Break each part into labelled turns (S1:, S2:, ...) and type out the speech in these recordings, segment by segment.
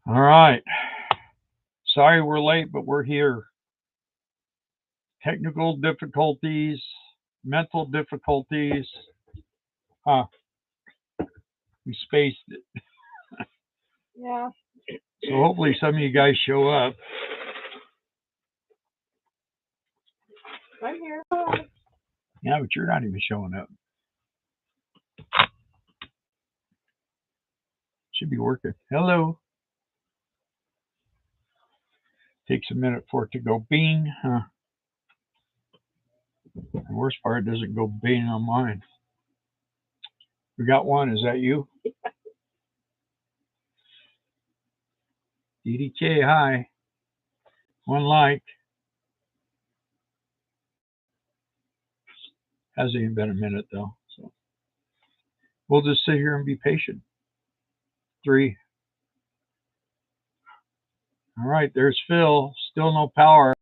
S1: All right. Sorry we're late, but we're here. Technical difficulties, mental difficulties. Huh. We spaced it.
S2: Yeah.
S1: So hopefully some of you guys show up.
S2: I'm here.
S1: Yeah, but you're not even showing up. Should be working. Hello. Takes a minute for it to go bing. Huh. The worst part, it doesn't go bing on mine. We got one. Is that you? DDK, hi. One like. Hasn't even been a minute though. So we'll just sit here and be patient. 3. All right, there's Phil. Still no power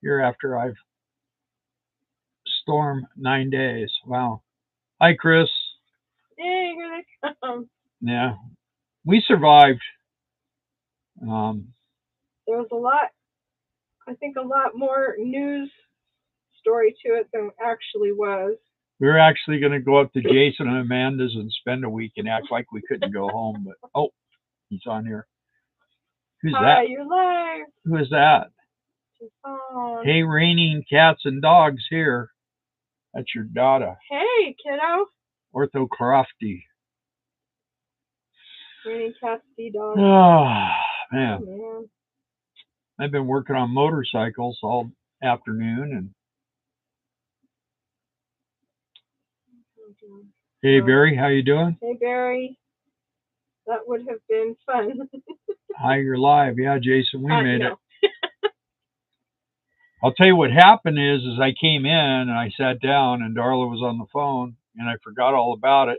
S1: here after I've stormed 9 days. Wow. Hi, Chris.
S2: Hey, here they come.
S1: Yeah, we survived.
S2: There was I think a lot more news story to it than actually was.
S1: We were actually going to go up to Jason and Amanda's and spend a week and act like we couldn't go home. But, oh, he's on here. Who's
S2: Hi,
S1: that?
S2: you're live.
S1: Who is that?
S2: On.
S1: Hey, raining cats and dogs here. That's your daughter.
S2: Hey, kiddo.
S1: Orthocrofty.
S2: Raining cats, dogs.
S1: Oh, man.
S2: Oh, man.
S1: I've been working on motorcycles all afternoon. And hey, Barry, how you doing?
S2: Hey, Barry. That would have been fun.
S1: Hi, you're live. Yeah, Jason, we made
S2: it.
S1: I'll tell you what happened is I came in and I sat down and Darla was on the phone and I forgot all about it.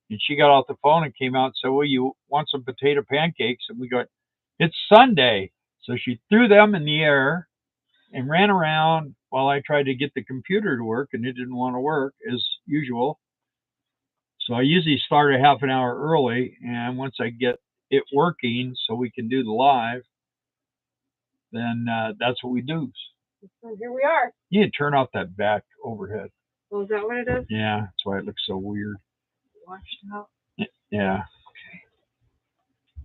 S1: And she got off the phone and came out and said, well, you want some potato pancakes? And we go, it's Sunday. So she threw them in the air and ran around while I tried to get the computer to work, and it didn't want to work as usual. So I usually start a half an hour early, and once I get it working so we can do the live, then that's what we do.
S2: And here we are.
S1: You need to turn off that back overhead.
S2: Oh, is that what it is?
S1: Yeah, that's why it looks so weird.
S2: Washed out.
S1: Yeah. Okay.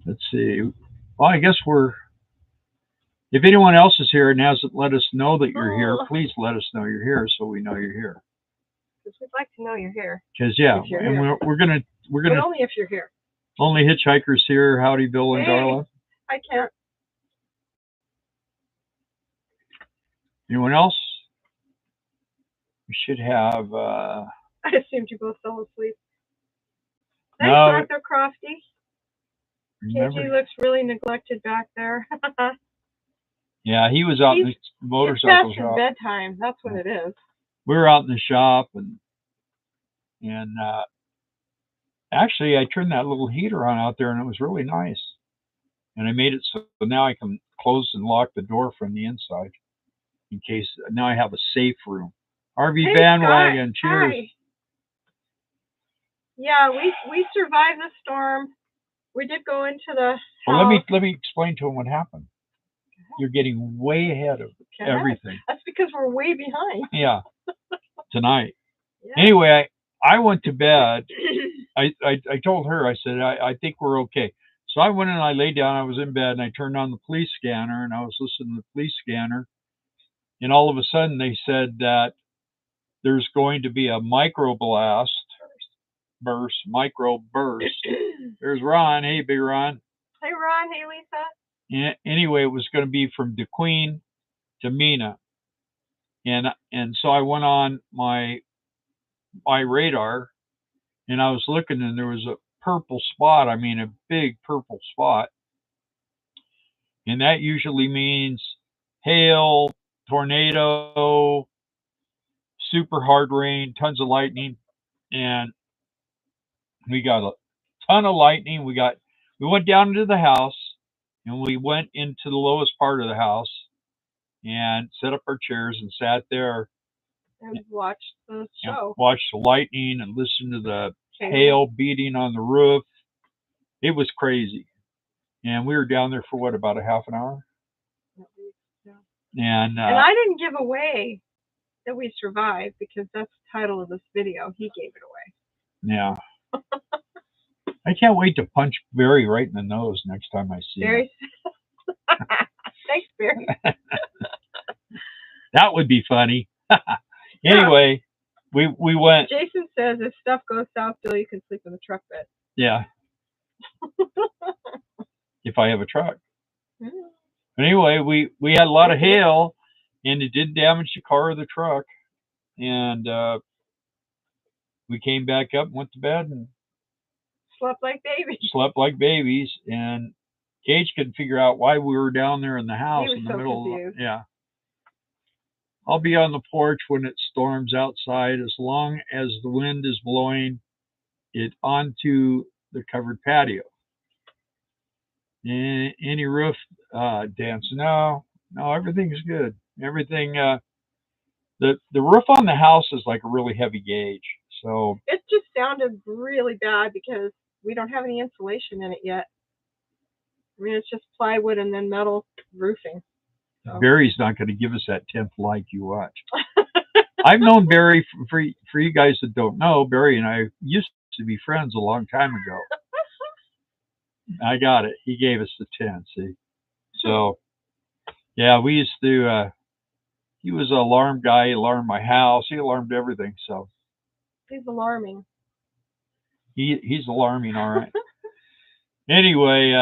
S1: Let's see. Well, I guess if anyone else is here and hasn't let us know that you're here, please let us know you're here so we know you're here.
S2: Because we'd like to know you're here.
S1: Because and we're gonna
S2: but only if you're here.
S1: Only hitchhikers here. Howdy, Bill and Darla.
S2: I can't.
S1: Anyone else? We should have.
S2: I assumed you both fell asleep. Thanks,
S1: no,
S2: Arthur Crofty. KG looks really neglected back there.
S1: Yeah, he was out in the motorcycle
S2: it's
S1: shop.
S2: It's bedtime. That's what it is.
S1: We were out in the shop and actually I turned that little heater on out there and it was really nice. And I made it so now I can close and lock the door from the inside in case now I have a safe room. RV bandwagon, cheers.
S2: Hi. Yeah, we survived the storm. We did go into the house.
S1: Well, let me explain to him what happened. You're getting way ahead of everything.
S2: That's because we're way behind.
S1: Yeah. Tonight. Yeah. Anyway, I went to bed. I told her, I said, I think we're okay. So I went and I laid down. I was in bed and I turned on the police scanner and I was listening to the police scanner. And all of a sudden they said that there's going to be a micro burst. There's Ron. Hey, big Ron.
S2: Hey, Ron. Hey, Lisa.
S1: Anyway, it was going to be from DeQueen to Mena. And so I went on my radar and I was looking and there was a purple spot. I mean, a big purple spot. And that usually means hail, tornado, super hard rain, tons of lightning. And we got a ton of lightning. We went down into the house and we went into the lowest part of the house and set up our chairs and sat there
S2: and watched the show.
S1: Watched the lightning and listened to the hail beating on the roof. It was crazy. and we were down there for what, about a half an hour.
S2: Yeah.
S1: And
S2: And I didn't give away that we survived because that's the title of this video. He gave it away.
S1: yeah, I can't wait to punch Barry right in the nose next time I see him.
S2: Barry. Thanks, Barry.
S1: That would be funny. Anyway, we went.
S2: Jason says if stuff goes south, Bill, you can sleep in the truck bed.
S1: Yeah. If I have a truck. But anyway, we had a lot of hail, and it did damage the car or the truck. And we came back up and went to bed and
S2: slept like babies.
S1: Slept like babies. And Gage couldn't figure out why we were down there in the house
S2: in the middle. Confused.
S1: Yeah. I'll be on the porch when it storms outside, as long as the wind is blowing it onto the covered patio. Any roof dance? No, everything's good. Everything. The roof on the house is like a really heavy gauge, so
S2: it just sounded really bad because we don't have any insulation in it yet. I mean, it's just plywood and then metal roofing. So.
S1: Barry's not going to give us that 10th like, you watch. I've known Barry for you guys that don't know. Barry and I used to be friends a long time ago. I got it. He gave us the 10. See, so yeah, we used to. He was an alarm guy. He alarmed my house. He alarmed everything. So
S2: he's alarming.
S1: He's alarming, all right. Anyway,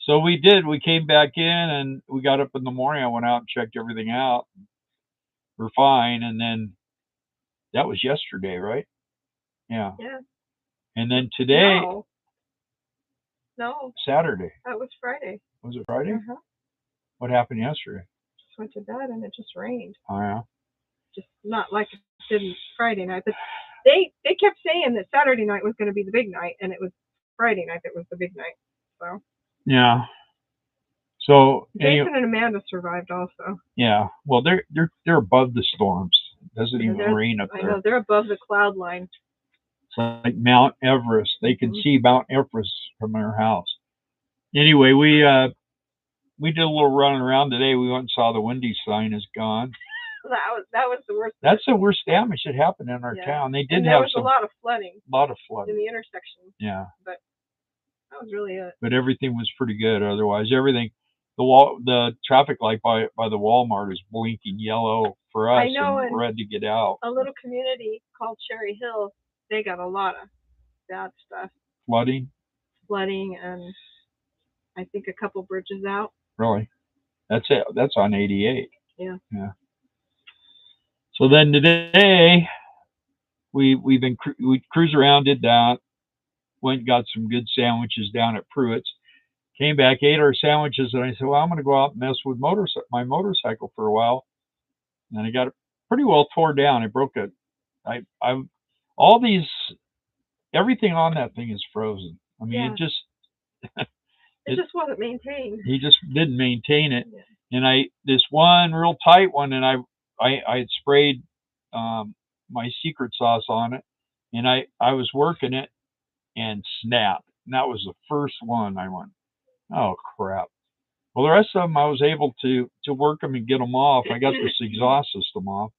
S1: so we did. We came back in and we got up in the morning. I went out and checked everything out. We're fine. And then that was yesterday, right? Yeah.
S2: Yeah.
S1: And then today.
S2: No.
S1: Saturday.
S2: That was Friday.
S1: Was it Friday?
S2: Uh-huh.
S1: What happened yesterday?
S2: Just went to bed and it just rained.
S1: Oh yeah.
S2: Just not like it did Friday night, but they kept saying that Saturday night was going to be the big night, and it was Friday night that was the big night. So.
S1: Yeah. So
S2: Jason and Amanda survived also.
S1: Yeah. Well, they're above the storms. It doesn't even rain up there.
S2: I know, they're above the cloud line.
S1: It's like Mount Everest. They can see Mount Everest from their house. Anyway, we did a little running around today. We went and saw the Wendy's sign is gone.
S2: That was the worst.
S1: That's the worst damage that happened in our town. They did have
S2: a lot of flooding.
S1: A lot of flooding
S2: in the intersection.
S1: Yeah.
S2: But that was really it.
S1: But everything was pretty good. Otherwise, everything. The traffic light by the Walmart is blinking yellow for us.
S2: I know,
S1: and red to get out.
S2: A little community called Cherry Hills, they got a lot of bad stuff.
S1: Flooding,
S2: and I think a couple bridges out.
S1: Really? That's it. That's on 88.
S2: Yeah.
S1: Yeah. So then today, we cruised around, did that, went and got some good sandwiches down at Pruitt's. Came back, ate our sandwiches, and I said, well, I'm going to go out and mess with my motorcycle for a while. And I got it pretty well tore down. I broke it. Everything on that thing is frozen. I mean, it just
S2: wasn't maintained.
S1: He just didn't maintain it.
S2: Yeah.
S1: And this one real tight one, and I had sprayed my secret sauce on it, and I was working it and snapped. And that was the first one. I went, oh crap. Well, the rest of them I was able to work them and get them off. I got this exhaust system off,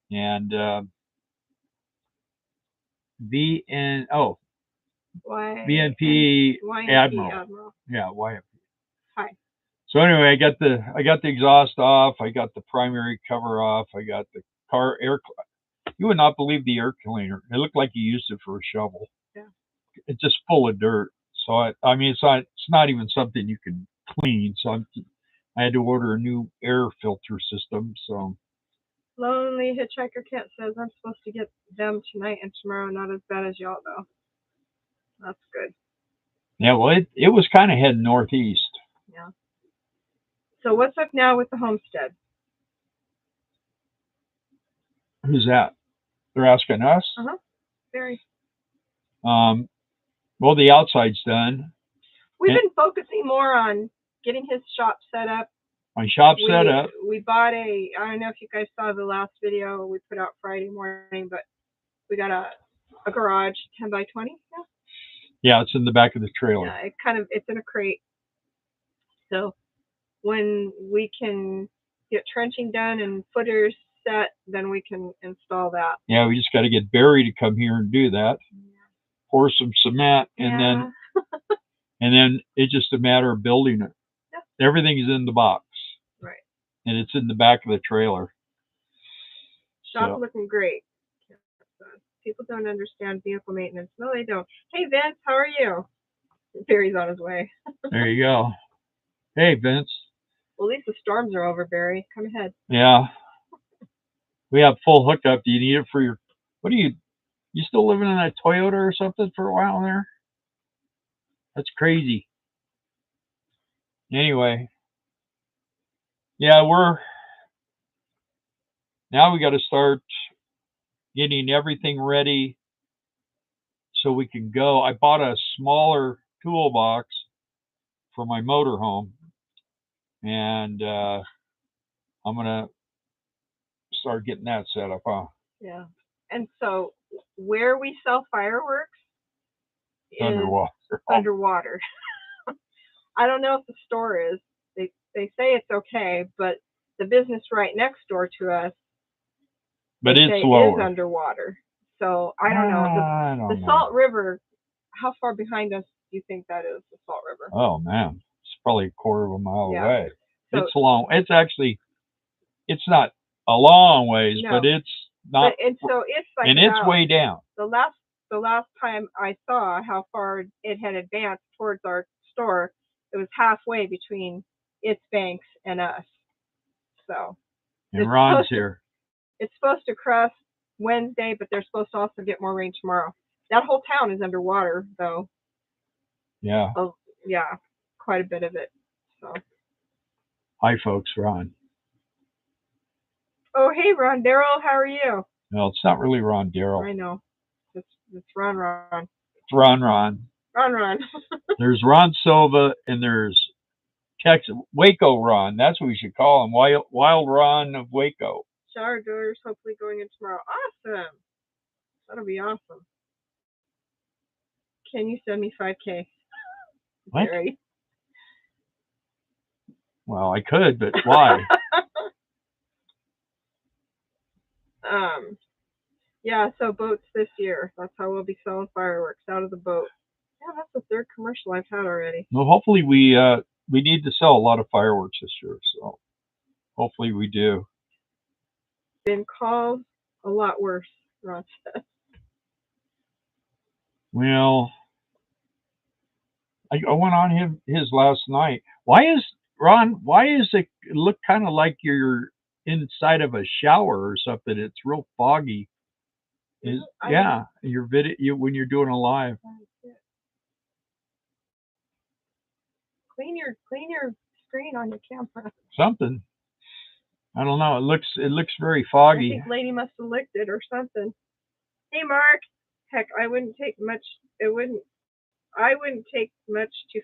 S1: and VNP Admiral. Yeah, YMP.
S2: Hi.
S1: So anyway, I got the exhaust off. I got the primary cover off. I got the car air. You would not believe the air cleaner. It looked like you used it for a shovel.
S2: Yeah.
S1: It's just full of dirt. So I mean, it's not even something you can clean. So I had to order a new air filter system. So.
S2: Lonely Hitchhiker Kent says I'm supposed to get them tonight and tomorrow. Not as bad as y'all though. That's good.
S1: Yeah, well, it was kind of heading northeast.
S2: Yeah. So what's up now with the homestead?
S1: Who's that? They're asking us?
S2: Uh-huh. Very.
S1: Well, the outside's done.
S2: We've been focusing more on getting his shop set up.
S1: My shop set up.
S2: We bought I don't know if you guys saw the last video we put out Friday morning, but we got a garage, 10 by 20.
S1: Yeah, it's in the back of the trailer.
S2: Yeah, it's in a crate. So when we can get trenching done and footers set, then we can install that.
S1: Yeah, we just got to get Barry to come here and do that. Pour some cement, and then it's just a matter of building it. Yeah. Everything is in the box.
S2: Right.
S1: And it's in the back of the trailer.
S2: Shop's looking great. People don't understand vehicle maintenance. No, they don't. Hey, Vince, how are you? Barry's on his way.
S1: There you go. Hey, Vince.
S2: Well, at least the storms are over, Barry. Come ahead.
S1: Yeah. We have full hookup. Do you need it for your... What are you still living in a Toyota or something for a while there? That's crazy. Anyway. Yeah, now we got to start getting everything ready so we can go. I bought a smaller toolbox for my motorhome, and I'm gonna start getting that set up.
S2: Yeah. And so where we sell fireworks is underwater. I don't know if the store is. They say it's okay, but the business right next door to us,
S1: but it's
S2: lower. Is underwater. So I don't know. The Salt River, how far behind us do you think that is, the Salt River?
S1: Oh man, it's probably a quarter of a mile away. So, it's long. It's actually, it's not a long ways, but it's not.
S2: And so it's like,
S1: and it's way down.
S2: The last time I saw how far it had advanced towards our store, it was halfway between its banks and us. So.
S1: And Ron's here.
S2: It's supposed to cross Wednesday, but they're supposed to also get more rain tomorrow. That whole town is underwater, though.
S1: Yeah.
S2: Oh, yeah, quite a bit of it. So.
S1: Hi, folks, Ron.
S2: Oh, hey, Ron Darrell, how are you?
S1: No, it's not really Ron Darrell.
S2: I know. It's Ron.
S1: It's Ron. There's Ron Silva, and there's Texas Waco Ron. That's what we should call him. Wild Ron of Waco.
S2: Shower doors hopefully going in tomorrow. Awesome. That'll be awesome. Can you send me $5K?
S1: What?
S2: Barry?
S1: Well, I could, but why?
S2: Yeah, so boats this year. That's how we'll be selling fireworks, out of the boat. Yeah, that's the third commercial I've had already.
S1: Well, hopefully we need to sell a lot of fireworks this year, so hopefully we do.
S2: Been called a lot worse, Ron said.
S1: Well, I went on his last night. Why is it look kind of like you're inside of a shower or something? It's real foggy. Your video when you're doing a live.
S2: Clean your screen on your camera.
S1: Something. I don't know. It looks very foggy.
S2: I think Lady must have licked it or something. Hey, Mark. Heck, I wouldn't take much to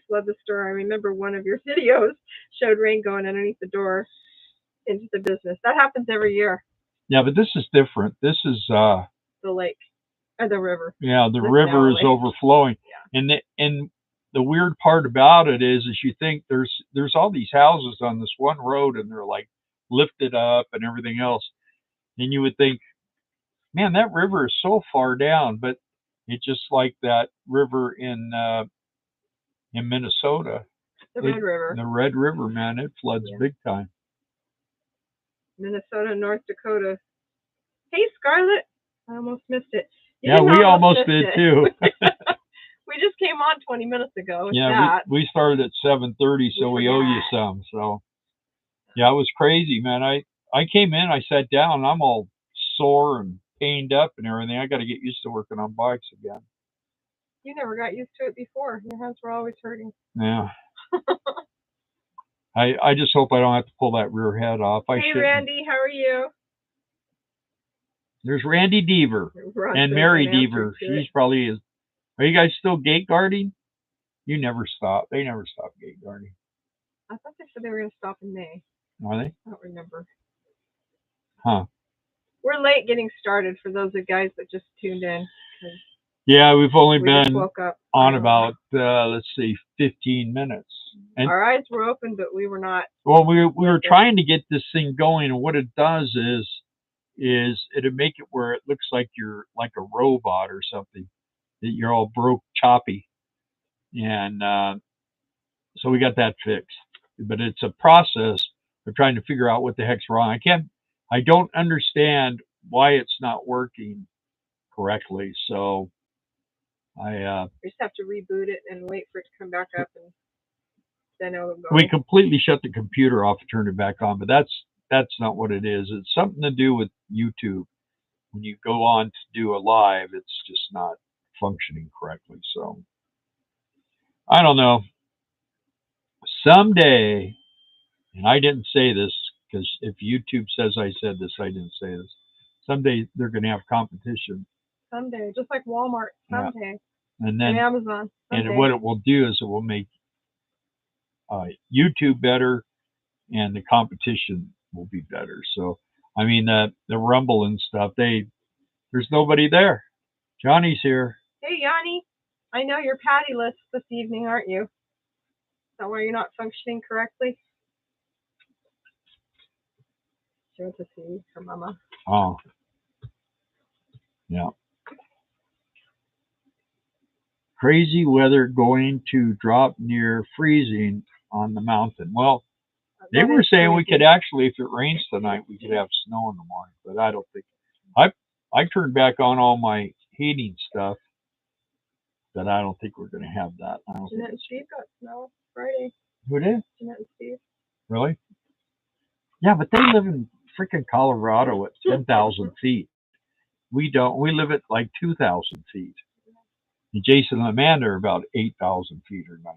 S2: flood the store. I remember one of your videos showed rain going underneath the door into the business. That happens every year.
S1: Yeah, but this is different. This is
S2: the lake or the river.
S1: Yeah, the river is overflowing. Yeah. And the weird part about it is you think there's all these houses on this one road, and they're like lifted up and everything else, and you would think, man, that river is so far down, but it's just like that river in Minnesota.
S2: Red River.
S1: The Red River, man, it floods big time.
S2: Minnesota, North Dakota. Hey, Scarlett. I almost missed it.
S1: Yeah, we almost did too.
S2: We just came on 20 minutes ago.
S1: Yeah, we started at 7:30, so we owe you some. So, yeah, it was crazy, man. I came in, I sat down, I'm all sore and pained up and everything. I got to get used to working on bikes again.
S2: You never got used to it before. Your hands were always hurting.
S1: Yeah. I just hope I don't have to pull that rear head off.
S2: Hey, Randy, how are you?
S1: There's Randy Deaver and Mary Deaver. She's probably is. Are you guys still gate guarding? You never stop. They never stop gate guarding.
S2: I thought they said they were going to stop in May.
S1: Are they?
S2: I don't remember.
S1: Huh.
S2: We're late getting started for those guys that just tuned in.
S1: Yeah, we've only
S2: We just
S1: been
S2: woke up.
S1: on about let's see, 15 minutes. And
S2: our eyes were open, but we were not.
S1: well, we were trying to get this thing going, and what it does is it'll make it where it looks like you're like a robot or something, that you're all broke, choppy, and so we got that fixed. But it's a process of trying to figure out what the heck's wrong. I don't understand why it's not working correctly. So
S2: We just have to reboot it and wait for it to come back up, and then it'll go.
S1: We completely shut the computer off and turned it back on, but that's not what it is. It's something to do with YouTube. When you go on to do a live, it's just not functioning correctly. So I don't know. Someday, and I didn't say this because if YouTube says I said this, I didn't say this. Someday they're going to have competition.
S2: Someday, just like Walmart. Someday.
S1: Yeah. And then
S2: Amazon. Someday.
S1: And what it will do is it will make YouTube better, and the competition will be better. So I mean the Rumble and stuff. There's nobody there. Johnny's here.
S2: Hey Yanni, I know you're paddyless this evening, aren't you? Is that why you're not functioning correctly? She went to see her mama.
S1: Oh. Yeah. Crazy weather going to drop near freezing on the mountain. Well, they were saying we could actually, if it rains tonight, we could have snow in the morning, but I don't think. I turned back on all my heating stuff, but I don't think we're going to have that.
S2: Jeanette and Steve got snow Friday.
S1: Who did?
S2: Jeanette and Steve.
S1: Really? Yeah, but they live in freaking Colorado at 10,000 feet. We don't. We live at like 2,000 feet. And Jason and Amanda are about 8,000 feet or 9,000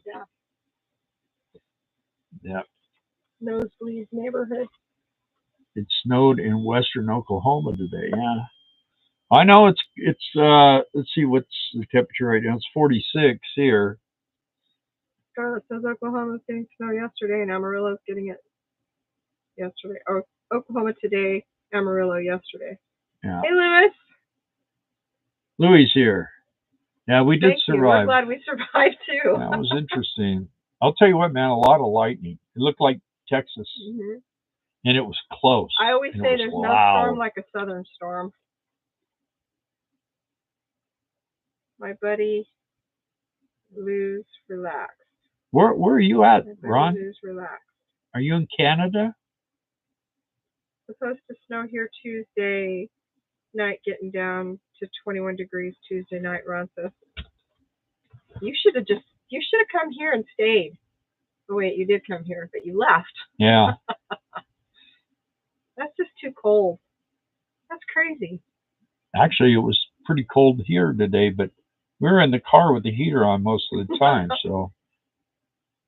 S1: feet. Yeah.
S2: Nosebleed neighborhood.
S1: It snowed in western Oklahoma today. Yeah. I know it's let's see what's the temperature right now. It's 46 here.
S2: Scarlett says Oklahoma was getting snow yesterday and Amarillo's getting it yesterday. Oh, Oklahoma today, Amarillo yesterday.
S1: Yeah.
S2: Hey Lewis.
S1: Louis here. Yeah, we did survive.
S2: We're glad we survived too.
S1: That was interesting. I'll tell you what, man, a lot of lightning. It looked like Texas.
S2: Mm-hmm.
S1: And it was close.
S2: I always say there's no storm like a southern storm. My buddy Lou's relaxed.
S1: Where are you at, Ron?
S2: Lou's relaxed.
S1: Are you in Canada?
S2: Supposed to snow here Tuesday night, getting down to 21 degrees Tuesday night, Ron says. You should have come here and stayed. Oh wait, you did come here, but you left.
S1: Yeah.
S2: That's just too cold. That's crazy.
S1: Actually, it was pretty cold here today, but we were in the car with the heater on most of the time. So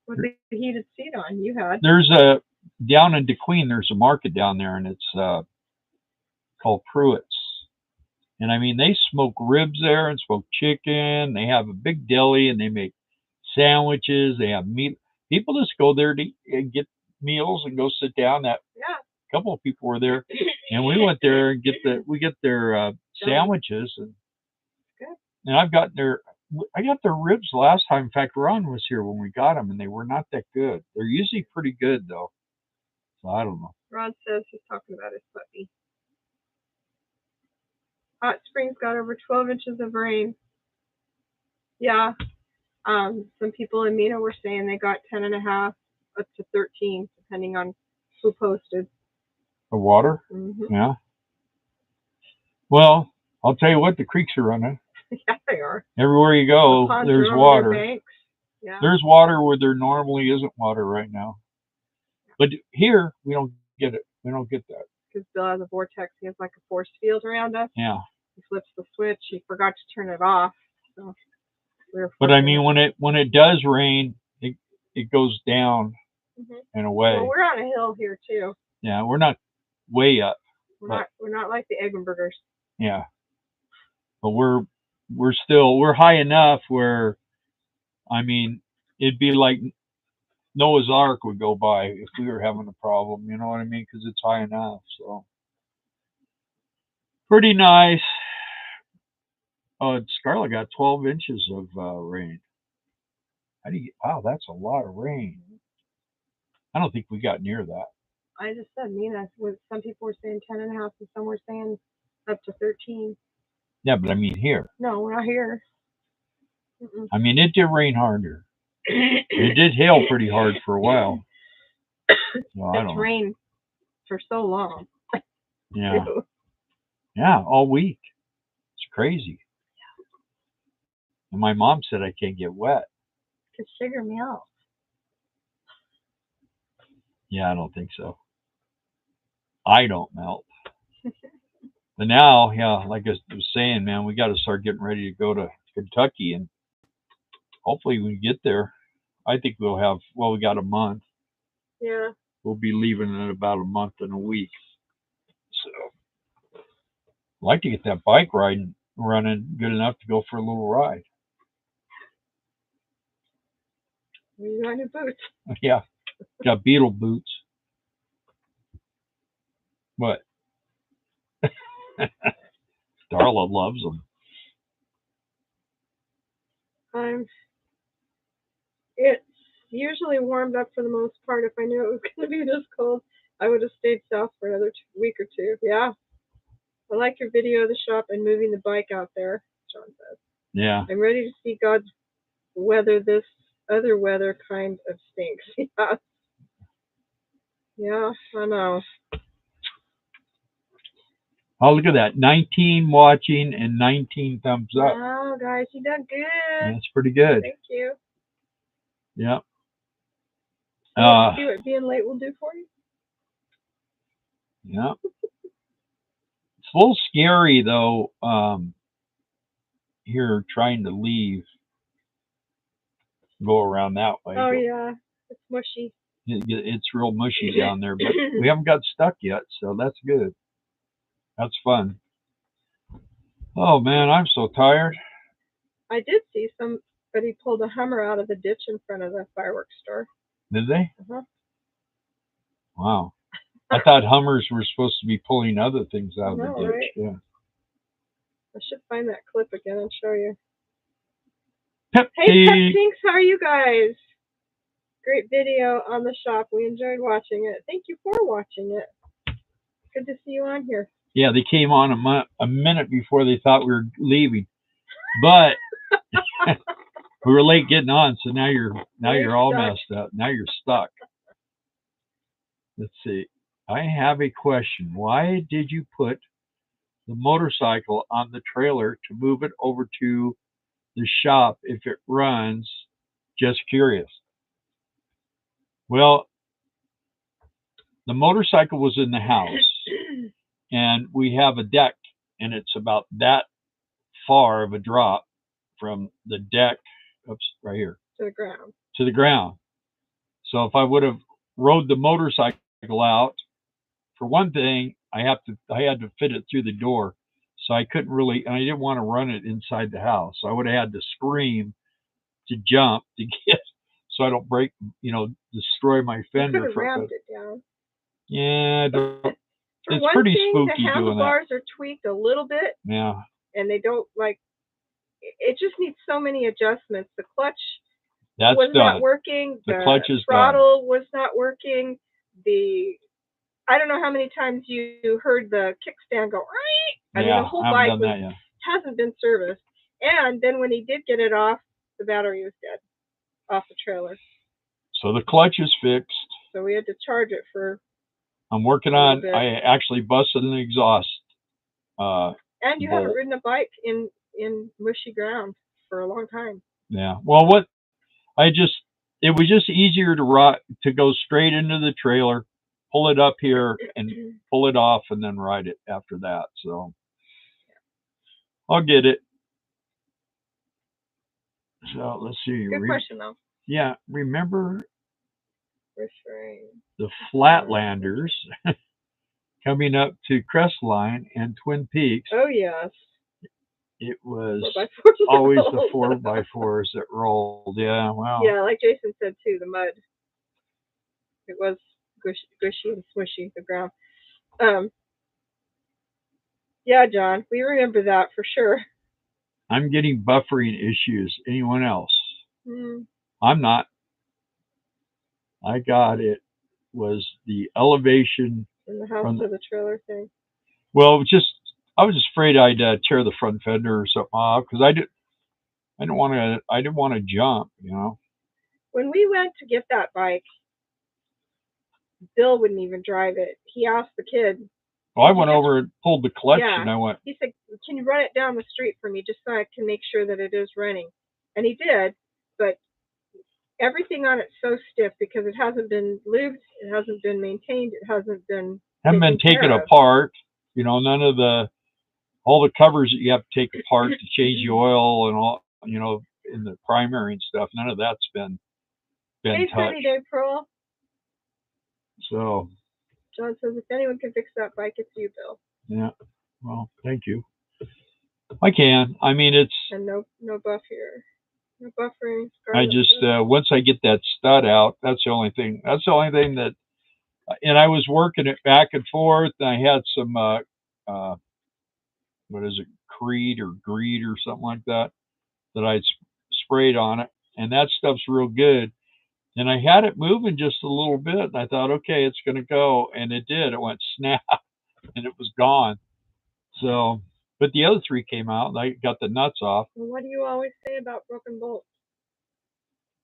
S2: with the heated seat on, you had.
S1: There's down in DeQueen. There's a market down there, and it's called Pruitt's. And I mean, they smoke ribs there and smoke chicken. They have a big deli, and they make sandwiches. They have meat. People just go there to get meals and go sit down. A couple of people were there, and we went there and get their sandwiches, and I got their ribs last time. In fact, Ron was here when we got them, and they were not that good. They're usually pretty good though. So I don't know.
S2: Ron says he's talking about his puppy. Hot Springs got over 12 inches of rain. Yeah. Some people in Mina were saying they got 10.5 up to 13, depending on who posted.
S1: The water?
S2: Mm-hmm.
S1: Yeah. Well, I'll tell you what, the creeks are running.
S2: Yeah, they are.
S1: Everywhere you go, there's water.
S2: Yeah.
S1: There's water where there normally isn't water right now. But here, we don't get it. We don't get that.
S2: Because Bill has a vortex. He has like a force field around us.
S1: Yeah.
S2: He flips the switch. He forgot to turn it off. So
S1: but I mean, when it does rain, it goes down and away.
S2: Well, we're on a hill here too.
S1: Yeah, we're not way up.
S2: We're not like the Eggenbergers.
S1: Yeah. But we're high enough where, I mean, it'd be like Noah's Ark would go by if we were having a problem, you know what I mean? Because it's high enough, so. Pretty nice. Oh, Scarlett got 12 inches of rain. Wow, that's a lot of rain. I don't think we got near that.
S2: I just said, Nina, some people were saying 10 and a half, and some were saying up to 13.
S1: Yeah, but I mean here.
S2: No, we're not here.
S1: I mean, it did rain harder. It did hail pretty hard for a while.
S2: It's rained for so long.
S1: Yeah. Yeah, all week. It's crazy. And my mom said I can't get wet.
S2: Because sugar melts.
S1: Yeah, I don't think so. I don't melt. But now, yeah, like I was saying, man, we got to start getting ready to go to Kentucky, and hopefully we get there. I think we got a month.
S2: Yeah.
S1: We'll be leaving in about a month and a week. So I'd like to get that bike running good enough to go for a little ride.
S2: You got new boots.
S1: Yeah, got Beetle boots. What? Darla loves them.
S2: It's usually warmed up for the most part. If I knew it was going to be this cold, I would have stayed south for another week or two. Yeah. I like your video of the shop and moving the bike out there, John says.
S1: Yeah.
S2: I'm ready to see God's weather. This other weather kind of stinks. Yeah. Yeah, I know.
S1: Oh, look at that. 19 watching and 19 thumbs up.
S2: Wow, guys, you done good.
S1: That's pretty good.
S2: Thank you.
S1: Yeah.
S2: See what being late will do for you?
S1: Yeah. It's a little scary, though, here trying to leave. Go around that way.
S2: Oh, yeah. It's mushy.
S1: It's real mushy down there, but we haven't got stuck yet, so that's good. That's fun. Oh, man, I'm so tired.
S2: I did see somebody pulled a Hummer out of the ditch in front of the fireworks store.
S1: Did they?
S2: Uh-huh.
S1: Wow. I thought Hummers were supposed to be pulling other things out of the ditch.
S2: Right?
S1: Yeah.
S2: I should find that clip again and show you.
S1: Pep
S2: Hey, Pep Pinks, how are you guys? Great video on the shop. We enjoyed watching it. Thank you for watching it. Good to see you on here.
S1: Yeah, they came on a minute before they thought we were leaving, but we were late getting on, so now you're all messed up. Now you're stuck. Let's see. I have a question. Why did you put the motorcycle on the trailer to move it over to the shop if it runs? Just curious. Well, the motorcycle was in the house, and we have a deck, and it's about that far of a drop from the deck, right here,
S2: to the ground.
S1: To the ground. So if I would have rode the motorcycle out, for one thing, I had to fit it through the door, so I couldn't really, and I didn't want to run it inside the house. So I would have had to scream to jump to get, so I don't break, destroy my fender.
S2: You could have rammed it down.
S1: Yeah, it's pretty spooky doing that.
S2: The handlebars are tweaked a little bit.
S1: Yeah.
S2: And they don't it just needs so many adjustments. The clutch
S1: was
S2: not working.
S1: The clutch is
S2: throttle was not working. I don't know how many times you heard the kickstand go, right? I mean, the whole bike hasn't been serviced. And then when he did get it off, the battery was dead off the trailer.
S1: So the clutch is fixed.
S2: So we had to charge it for.
S1: I'm working on. I actually busted an exhaust.
S2: And you haven't ridden a bike in mushy ground for a long time.
S1: Yeah. Well, it was just easier to go straight into the trailer, pull it up here, and pull it off, and then ride it after that. So I'll get it. So let's see.
S2: Good question, though.
S1: Yeah. Remember the Flatlanders coming up to Crestline and Twin Peaks?
S2: Oh, yes.
S1: It was always the 4x4s that rolled. Yeah, wow.
S2: Yeah, like Jason said, too, the mud. It was gushy and smushy, the ground. Yeah, John, we remember that for sure.
S1: I'm getting buffering issues. Anyone else?
S2: Mm.
S1: I'm not. I got it. Was the elevation
S2: In the house to the trailer thing?
S1: Well, just I was just afraid I'd tear the front fender or something off because I didn't want to. I didn't want to jump. You know.
S2: When we went to get that bike, Bill wouldn't even drive it. He asked the kid.
S1: Well, I went over and pulled the clutch,
S2: Yeah,
S1: and I went.
S2: He said, "Can you run it down the street for me, just so I can make sure that it is running?" And he did, but everything on it's so stiff because it hasn't been lubed, it hasn't been maintained, it hasn't been
S1: taken apart. You know, none of all the covers that you have to take apart to change the oil and all. You know, in the primary and stuff. None of that's been
S2: hey,
S1: touched.
S2: Sunny Day Pearl.
S1: So.
S2: John says, if anyone can fix that bike, it's you, Bill.
S1: Yeah. Well, thank you. I can. I mean, it's.
S2: And no buff here. No buffering.
S1: I just once I get that stud out, that's the only thing. That's the only thing that. And I was working it back and forth. And I had some what is it, Creed or Greed or something like that I'd sprayed on it, and that stuff's real good. And I had it moving just a little bit, and I thought, okay, it's going to go, and it did. It went snap, and it was gone. So, but the other three came out, and I got the nuts off.
S2: Well, what do you always say about broken bolts?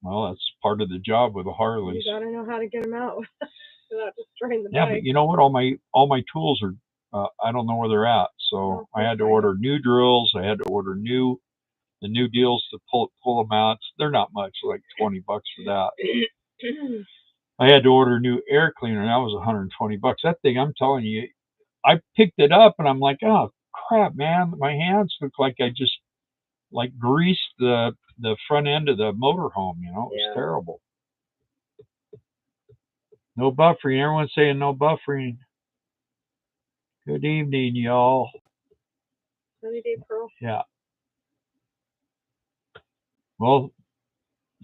S1: Well, that's part of the job with the Harleys.
S2: You got to know how to get them out without destroying the bike.
S1: Yeah, but you know what? All my tools are. I don't know where they're at, so I had to order new drills. I had to order the new deals to pull them out. They're not much, like $20 for that. I had to order a new air cleaner, and that was $120. That thing, I'm telling you, I picked it up, and I'm like, oh crap, man! My hands look like I just like greased the front end of the motorhome. You know, it was terrible. No buffering. Everyone's saying no buffering. Good evening, y'all.
S2: Sunny Day Pearl.
S1: Yeah. Well,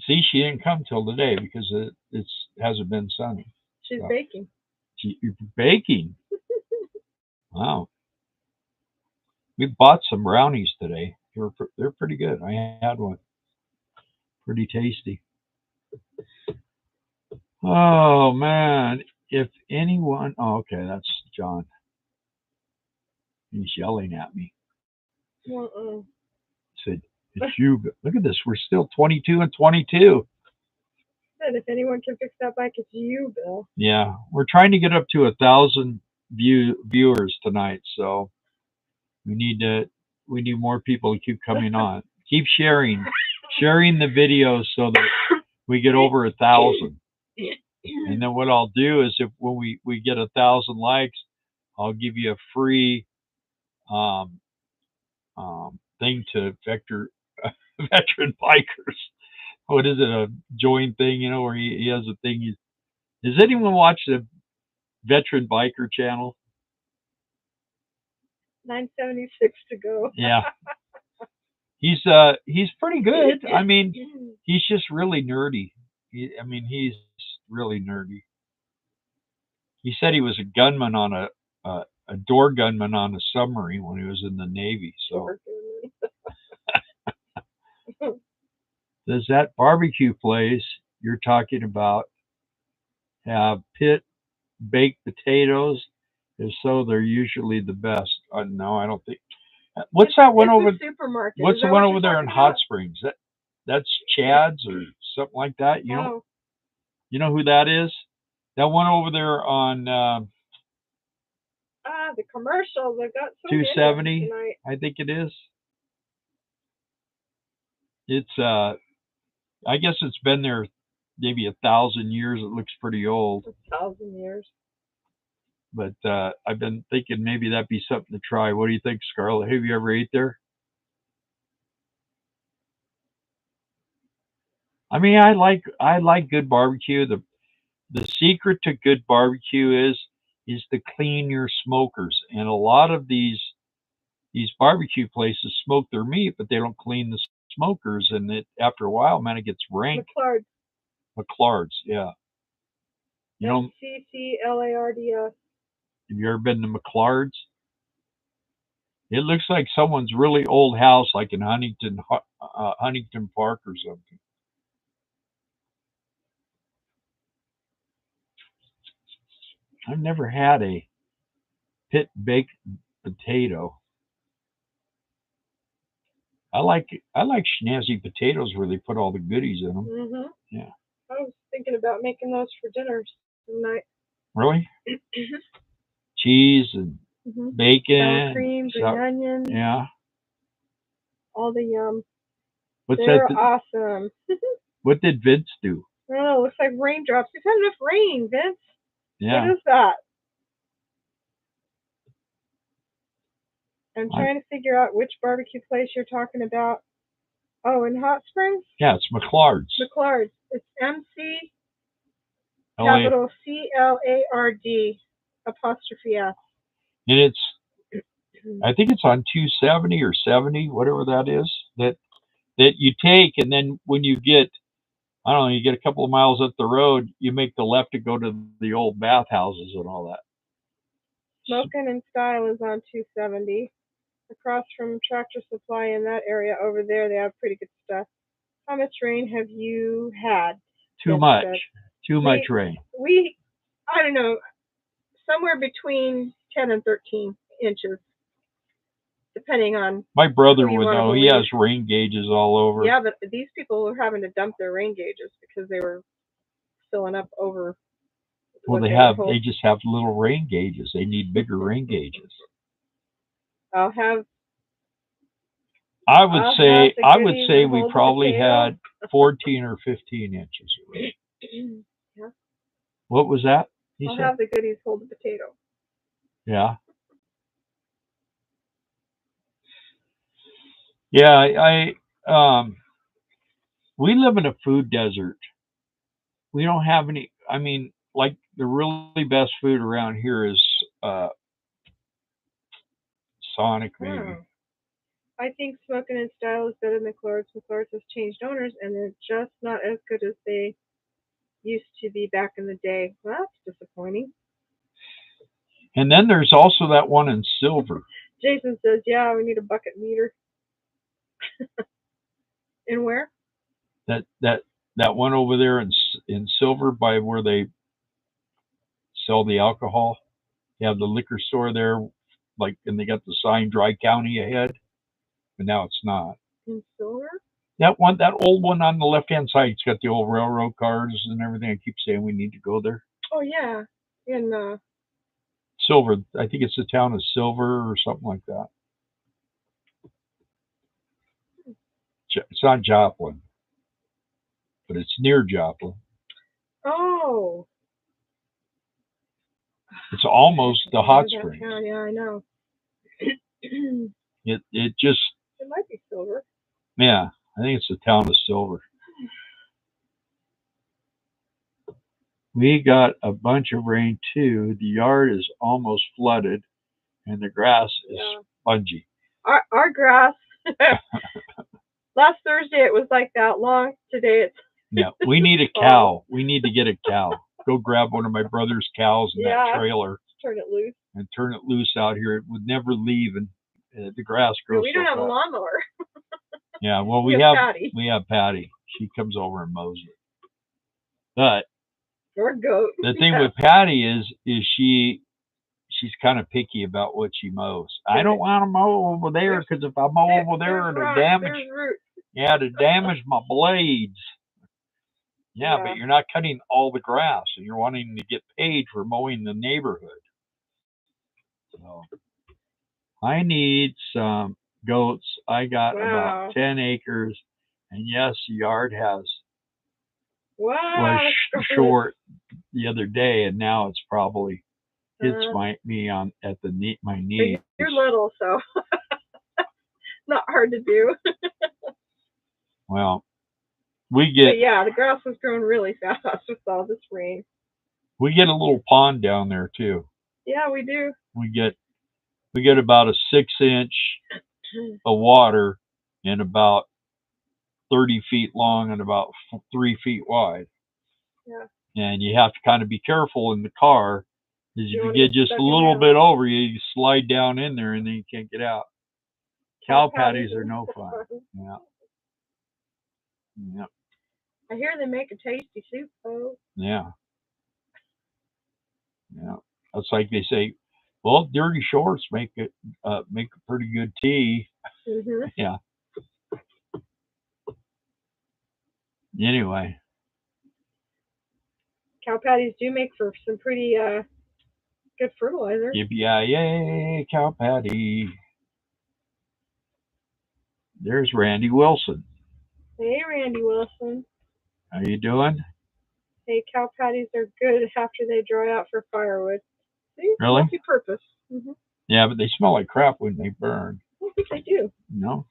S1: see, she didn't come till today because it hasn't been sunny.
S2: She's baking.
S1: You're baking? Wow. We bought some brownies today. They're pretty good. I had one. Pretty tasty. Oh man! If anyone, okay, that's John. He's yelling at me. Said, "It's you." Look at this. We're still 22 and 22.
S2: Said, if anyone can fix that bike, it's you, Bill.
S1: Yeah, we're trying to get up to 1,000 viewers tonight, so we need more people to keep coming on. Keep sharing the videos so that we get over 1,000. And then what I'll do is when we get 1,000 likes, I'll give you a free thing to veteran bikers. What is it? A join thing, you know, where he has a thing. Does anyone watch the Veteran Biker channel?
S2: 976 to go.
S1: Yeah. He's pretty good. I mean, he's just really nerdy. He's really nerdy. He said he was a gunman on a door gunman on a submarine when he was in the Navy. So, does that barbecue place you're talking about have pit baked potatoes? If so, they're usually the best. No, I don't think. What's that one over?
S2: Supermarket.
S1: What's the one over there in Hot Springs? That's Chad's or something like that. You know who that is? That one over there on
S2: the commercial. They got
S1: 270. I think it is. It's I guess it's been there maybe 1,000 years. It looks pretty old.
S2: 1,000 years.
S1: But I've been thinking maybe that'd be something to try. What do you think, Scarlett? Have you ever ate there? I mean, I like good barbecue. The secret to good barbecue is to clean your smokers. And a lot of these barbecue places smoke their meat, but they don't clean the smokers, and after a while, man, it gets rank. McLards, yeah. You know,
S2: McClards.
S1: Have you ever been to McLards? It looks like someone's really old house, like in Huntington Park or something. I've never had a pit baked potato. I like snazzy potatoes where they put all the goodies in them.
S2: Mhm.
S1: Yeah.
S2: I was thinking about making those for dinner tonight.
S1: Really? Cheese and
S2: Sour
S1: bacon.
S2: cream, green onions,
S1: Yeah.
S2: all the yum.
S1: What's
S2: They're
S1: that?
S2: awesome.
S1: What did Vince do?
S2: Oh, looks like raindrops. We've had enough rain, Vince.
S1: Yeah.
S2: What is that? I'm trying to figure out which barbecue place you're talking about. Oh, in Hot Springs?
S1: Yeah, it's McClard's.
S2: McClard's. It's MC
S1: LA.
S2: capital CLARD apostrophe S.
S1: And it's, I think it's on 270 or 70, whatever that is, that you take, and then when you get, I don't know, you get a couple of miles up the road, you make the left to go to the old bathhouses and all that.
S2: Smokin' and Style is on 270. Across from Tractor Supply in that area over there, they have pretty good stuff. How much rain have you had?
S1: Too much. Too much rain.
S2: I don't know, somewhere between 10 and 13 inches, depending on.
S1: My brother would know. He has rain gauges all over.
S2: Yeah, but these people were having to dump their rain gauges because they were filling up over.
S1: Well, they just have little rain gauges. They need bigger rain gauges.
S2: I
S1: would say we probably had 14 or 15 inches of rain.
S2: Yeah.
S1: What was that?
S2: I'll have the goodies hold the potato.
S1: Yeah. Yeah, we live in a food desert. We don't have any, I mean, like the really best food around here is Sonic, maybe.
S2: I think Smokin' and Style is better than McClard's. McClard's has changed owners, and they're just not as good as they used to be back in the day. Well, that's disappointing.
S1: And then there's also that one in Silver.
S2: Jason says, yeah, we need a bucket meter. In where?
S1: That one over there in Silver by where they sell the alcohol. They have the liquor store there, like, and they got the sign Dry County ahead, but now it's not.
S2: In Silver?
S1: That old one on the left-hand side, it's got the old railroad cars and everything. I keep saying we need to go there.
S2: Oh, yeah. In
S1: Silver. I think it's the town of Silver or something like that. It's not Joplin, but it's near Joplin.
S2: Oh.
S1: It's almost the Hot Springs.
S2: Yeah, I know.
S1: It just.
S2: It might be Silver.
S1: Yeah, I think it's the town of Silver. We got a bunch of rain too. The yard is almost flooded, and the grass is spongy.
S2: Our grass. Last Thursday it was like that long. Today it's.
S1: Yeah, we need a cow. We need to get a cow. Go grab one of my brother's cows in that trailer.
S2: Turn it loose.
S1: And turn it loose out here. It would never leave, and the grass grows.
S2: We don't have a lawnmower.
S1: Yeah, well, we have Patty. She comes over and mows it. But
S2: or goat.
S1: The thing with Patty is she's kind of picky about what she mows. I don't want to mow over there because if I mow over there, it'll damage my blades. Yeah, but you're not cutting all the grass, and you're wanting to get paid for mowing the neighborhood. So I need some goats. I got about 10 acres, and yes, the yard was short the other day, and now it's probably hits my knee.
S2: You're little, so not hard to do.
S1: Well, the
S2: grass was growing really fast with all this rain.
S1: We get a little pond down there too.
S2: Yeah, we do.
S1: We get about a 6-inch of water and about 30 feet long and about 3 feet wide.
S2: Yeah.
S1: And you have to kind of be careful in the car because if you get just a little bit over you slide down in there and then you can't get out. Cow patties are no fun. Yeah. Yep.
S2: I hear they make a tasty soup, though.
S1: Yeah. Yeah. That's like they say, well, dirty shorts make a pretty good tea.
S2: Mm-hmm.
S1: Yeah. Anyway.
S2: Cow patties do make for some pretty good fertilizer.
S1: Yippee-yay, cow patty. There's Randy Wilson.
S2: Hey, Randy Wilson.
S1: How you doing?
S2: Hey, cow patties are good after they dry out for firewood. See?
S1: Really?
S2: Multi-purpose. Mm-hmm.
S1: Yeah, but they smell like crap when they burn.
S2: I don't think they do.
S1: No?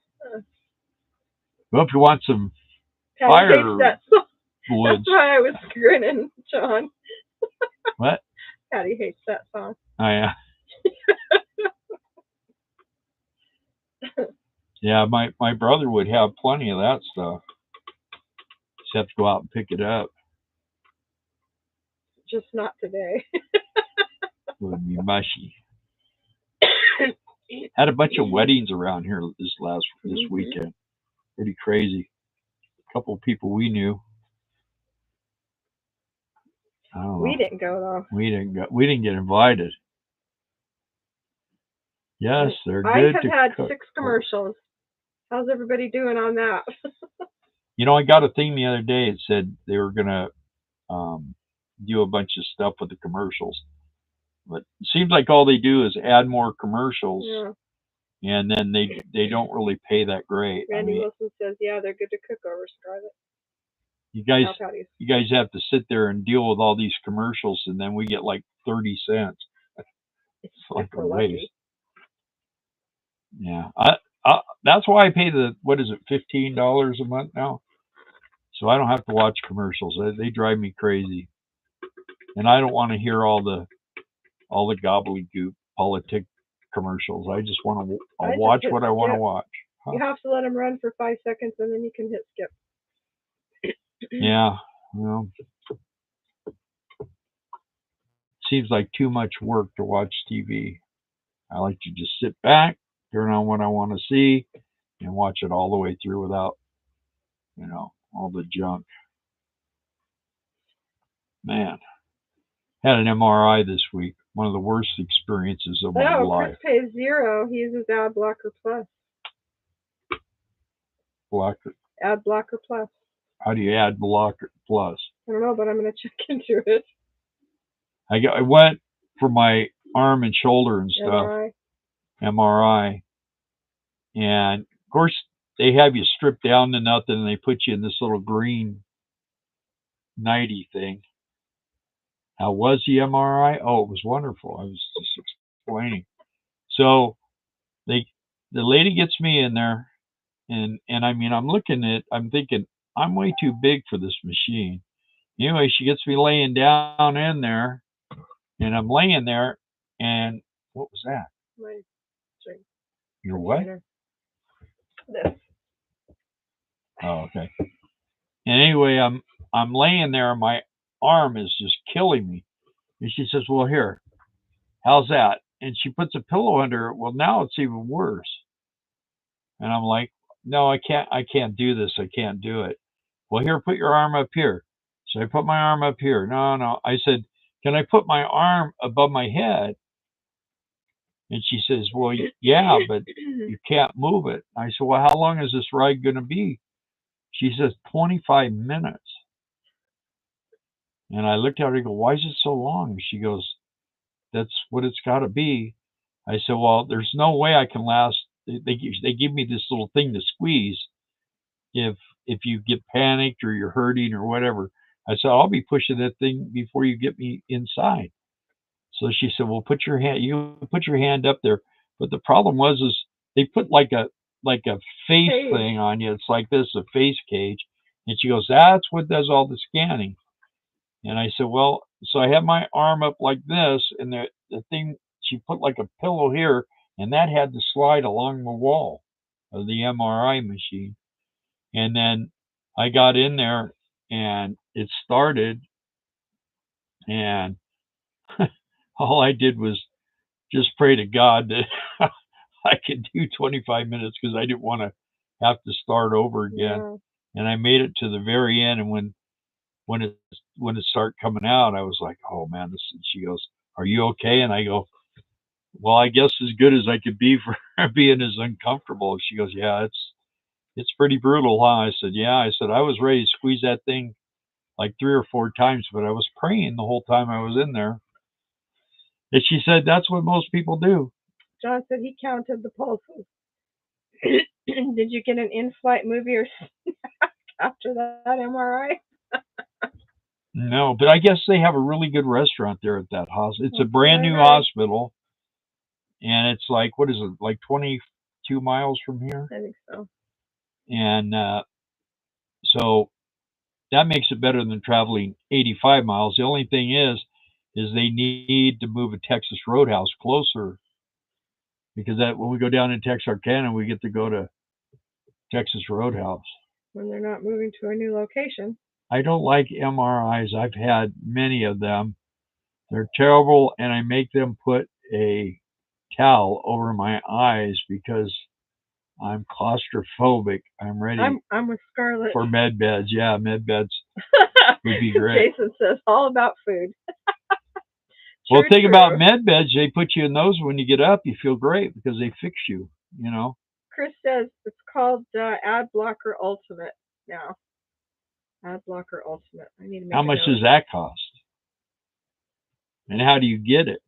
S1: Well, if you want some
S2: Patty
S1: fire
S2: that
S1: woods.
S2: That's why I was grinning, John.
S1: What?
S2: Patty hates that song.
S1: Oh, yeah. Yeah, my brother would have plenty of that stuff. Just have to go out and pick it up.
S2: Just not today.
S1: It would be mushy. Had a bunch of weddings around here this weekend. Pretty crazy. A couple of people we knew. I don't know.
S2: We didn't go though.
S1: We didn't get invited. Yes, they're good.
S2: I have had 6 commercials. How's everybody doing on that?
S1: You know, I got a thing the other day. It said they were gonna do a bunch of stuff with the commercials, but it seems like all they do is add more commercials, and then they don't really pay that great.
S2: Randy Wilson says, "Yeah, they're good to cook over, Scarlett."
S1: You guys have to sit there and deal with all these commercials, and then we get like 30 cents. It's like a waste. Yeah, that's why I pay what is it, $15 a month now, so I don't have to watch commercials. They drive me crazy, and I don't want to hear all the gobbledygook politic commercials. I just want to watch what I want to watch.
S2: Huh? You have to let them run for 5 seconds, and then you can hit skip.
S1: Yeah, well, seems like too much work to watch TV. I like to just sit back, turn on what I want to see, and watch it all the way through without, all the junk. Man, had an MRI this week. One of the worst experiences of my life.
S2: Chris pays $0. He uses Ad Blocker Plus. Ad Blocker Plus.
S1: How do you add Blocker Plus?
S2: I don't know, but I'm going to check into it.
S1: I went for my arm and shoulder and stuff. MRI. And of course, they have you stripped down to nothing, and they put you in this little green nighty thing. How was the MRI? Oh, it was wonderful. I was just explaining. So the lady gets me in there, and I mean, I'm thinking I'm way too big for this machine. Anyway, she gets me laying down in there, and I'm laying there, and what was that?
S2: My drink.
S1: Your what?
S2: This.
S1: Oh, okay. And anyway, I'm laying there, and my arm is just killing me. And she says, "Well, here, how's that?" And she puts a pillow under it. Well, now it's even worse. And I'm like, "No, I can't do this. I can't do it." Well, here, put your arm up here. So I put my arm up here. No. I said, "Can I put my arm above my head?" And she says, "Well, yeah, but you can't move it." I said, "Well, how long is this ride going to be?" She says, 25 minutes. And I looked at her and go, "Why is it so long?" She goes, "That's what it's got to be." I said, "Well, there's no way I can last." They give me this little thing to squeeze if you get panicked or you're hurting or whatever. I said, "I'll be pushing that thing before you get me inside." So she said, "Well, put your hand up there." But the problem is they put like a face thing on you. It's like this, a face cage. And she goes, "That's what does all the scanning." And I said, "Well," so I had my arm up like this, and the thing, she put like a pillow here, and that had to slide along the wall of the MRI machine. And then I got in there, and it started, and all I did was just pray to God that I could do 25 minutes because I didn't want to have to start over again.
S2: Yeah.
S1: And I made it to the very end, and when it started coming out, I was like, "Oh man!" She goes, "Are you okay?" And I go, "Well, I guess as good as I could be for being as uncomfortable." She goes, "Yeah, it's pretty brutal, huh?" I said, "Yeah." I said, "I was ready to squeeze that thing like 3 or 4 times, but I was praying the whole time I was in there." And she said, "That's what most people do."
S2: John said he counted the pulses. Did you get an in-flight movie or snack after that MRI?
S1: No, but I guess they have a really good restaurant there at that hospital. It's a
S2: That's
S1: brand
S2: very
S1: new
S2: nice.
S1: hospital, and it's like, what is it, like 22 miles from here?
S2: I think so.
S1: And so that makes it better than traveling 85 miles. The only thing is they need to move a Texas Roadhouse closer because that when we go down in Texarkana, we get to go to Texas Roadhouse.
S2: When they're not moving to a new location.
S1: I don't like MRIs. I've had many of them. They're terrible, and I make them put a towel over my eyes because I'm claustrophobic. I'm ready
S2: I'm with Scarlett.
S1: for med beds. Yeah, med beds would be great.
S2: Jason says all about food.
S1: Well,
S2: True,
S1: think
S2: true.
S1: about med beds. They put you in those when you get up. You feel great because they fix you. You know.
S2: Chris says it's called Ad Blocker Ultimate now. Ad Blocker Ultimate. I need to make
S1: How
S2: a
S1: much
S2: note.
S1: does that cost? And how do you get it?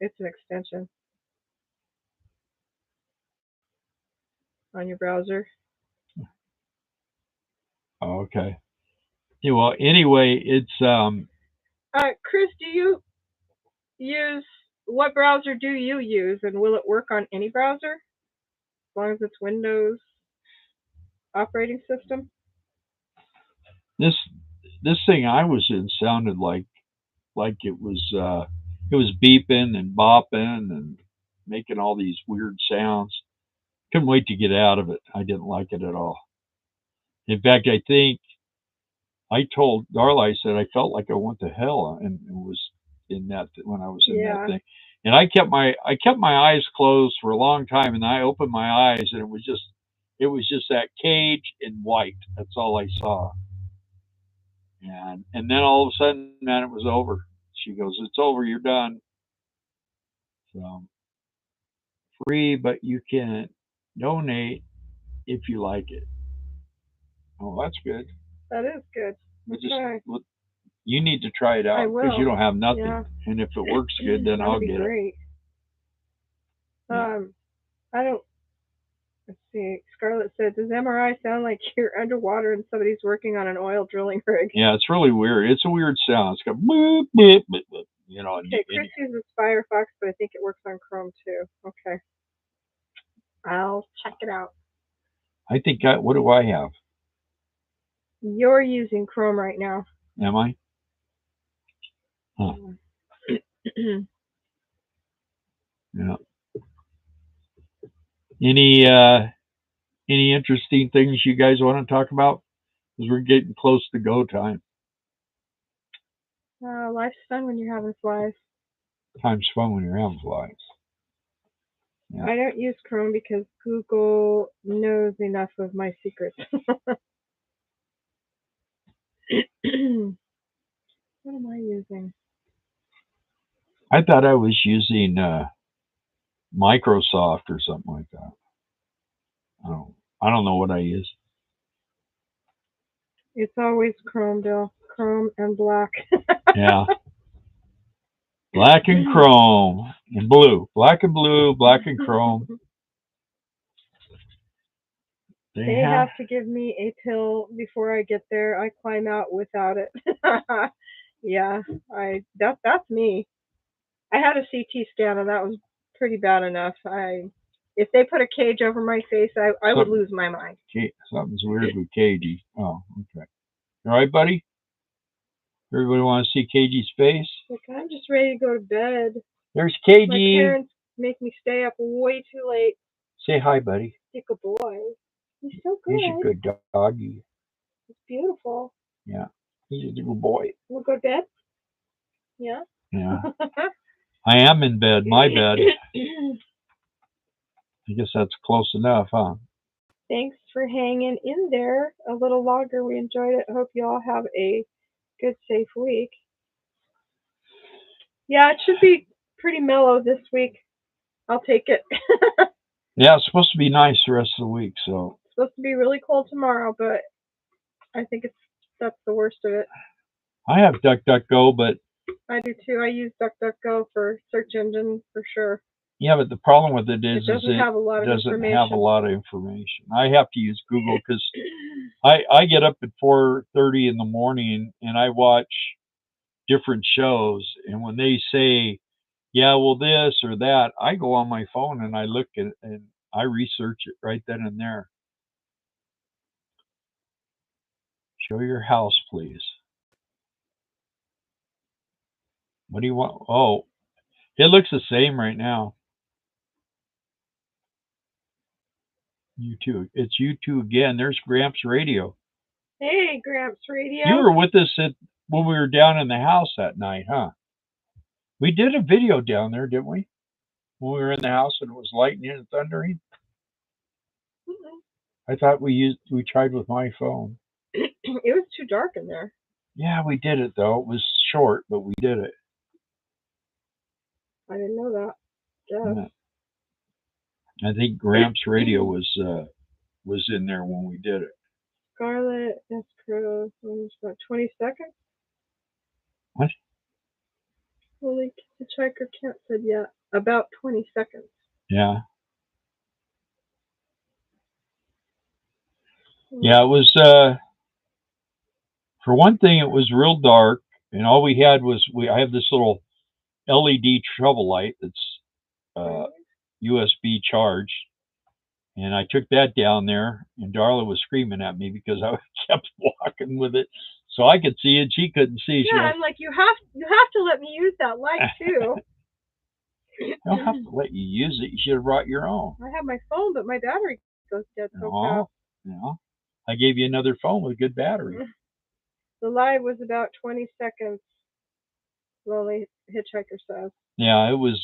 S2: It's an extension on your browser.
S1: Oh, okay. Yeah, well, anyway, it's
S2: Chris, do you use what browser do you use, and will it work on any browser as long as it's Windows operating system?
S1: this thing I was in sounded like it was beeping and bopping and making all these weird sounds. Couldn't wait to get out of it. I didn't like it at all. In fact, I think I told Darla, I said I felt like I went to hell and was in that when I was in that thing. And I kept my eyes closed for a long time, and I opened my eyes, and it was just that cage in white. That's all I saw. And then all of a sudden, man, it was over. She goes, "It's over. You're done." So free, but you can donate if you like it. Oh, that's good.
S2: That is good. Okay.
S1: You need to try it out because you don't have nothing.
S2: Yeah.
S1: And if it works good, then I'll get
S2: great.
S1: it. Yeah.
S2: I don't. Let's see. Scarlett said, "Does MRI sound like you're underwater and somebody's working on an oil drilling rig?"
S1: Yeah, it's really weird. It's a weird sound. It's got boop, boop, boop, boop, you know.
S2: Okay, Chris uses Firefox, but I think it works on Chrome too. Okay. I'll check it out.
S1: I think what do I have?
S2: You're using Chrome right now.
S1: Am I? Huh. Yeah. Any interesting things you guys want to talk about? Because we're getting close to go time.
S2: Life's fun when you're having flies.
S1: Time's fun when you're having flies. Yeah.
S2: I don't use Chrome because Google knows enough of my secrets. What am I using?
S1: I thought I was using Microsoft or something like that. I don't know what I use.
S2: It's always Chrome, Bill. Chrome and black.
S1: Yeah. Black and Chrome and blue. Black and blue, black and Chrome.
S2: They have to give me a pill before I get there. I climb out without it. Yeah, that's me. I had a CT scan and that was pretty bad enough. If they put a cage over my face, I would lose my mind.
S1: Something's weird with KG. Oh, okay. All right, buddy? Everybody want to see KG's face?
S2: Like, I'm just ready to go to bed.
S1: There's KG.
S2: My parents make me stay up way too late.
S1: Say hi, buddy.
S2: He's a boy. He's so good.
S1: He's a good doggy.
S2: He's beautiful.
S1: Yeah, he's a good boy.
S2: We'll go to bed? Yeah?
S1: Yeah. I am in bed, my bed. I guess that's close enough, huh?
S2: Thanks for hanging in there a little longer. We enjoyed it. Hope you all have a good, safe week. Yeah, it should be pretty mellow this week. I'll take it.
S1: Yeah, it's supposed to be nice the rest of the week, so.
S2: It's supposed to be really cold tomorrow, but I think that's the worst of it.
S1: I have DuckDuckGo, but
S2: I do too. I use DuckDuckGo for search engine for sure.
S1: yeah, but the problem with it is
S2: it doesn't have a lot of
S1: information. I have to use Google because I get up at 4:30 in the morning and I watch different shows, and when they say, yeah, well, this or that, I go on my phone and I look at it and I research it right then and there. Show your house, please. What do you want? Oh, it looks the same right now. You2. It's you2 again. There's Gramps Radio.
S2: Hey, Gramps Radio.
S1: You were with us when we were down in the house that night, huh? We did a video down there, didn't we? When we were in the house and it was lightning and thundering. I thought we tried with my phone.
S2: It was too dark in there.
S1: Yeah, we did it though. It was short, but we did it.
S2: I didn't know that. Yeah.
S1: I think Gramps Radio was in there when we did it.
S2: Scarlet Escrow, about 20 seconds.
S1: What?
S2: Holy Hitchhiker Can't said yeah. About 20 seconds.
S1: Yeah. Yeah, it was for one thing, it was real dark, and all we had was I have this little LED trouble light that's USB charged, and I took that down there, and Darla was screaming at me because I kept walking with it, so I could see it, she couldn't see.
S2: Yeah, I'm like, you have to let me use that light too.
S1: I don't have to let you use it. You should have brought your own.
S2: I have my phone, but my battery goes dead so fast.
S1: Yeah. I gave you another phone with a good battery.
S2: The live was about 20 seconds. Lonely Hitchhiker says.
S1: Yeah, it was.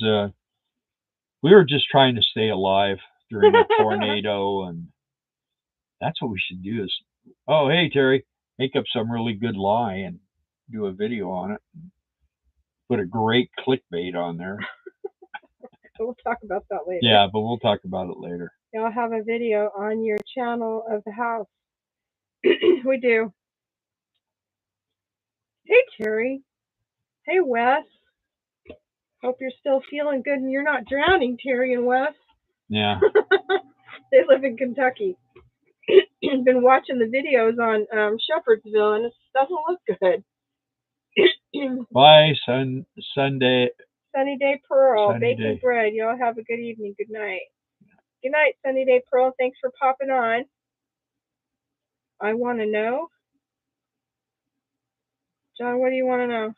S1: We were just trying to stay alive during a tornado, and that's what we should do. Is hey Terry, make up some really good lie and do a video on it. Put a great clickbait on there.
S2: We'll talk about that later.
S1: Yeah, but we'll talk about it later.
S2: Y'all have a video on your channel of the house. We do. Hey, Terry. Hey, Wes. Hope you're still feeling good and you're not drowning, Terry and Wes.
S1: Yeah.
S2: They live in Kentucky. Been watching the videos on Shepherdsville, and it doesn't look good.
S1: Bye, Sunday.
S2: Sunny Day Pearl,
S1: Sunny
S2: baking
S1: day.
S2: bread. Y'all have a good evening. Good night. Good night, Sunny Day Pearl. Thanks for popping on. I want to know. John, what do you want to know?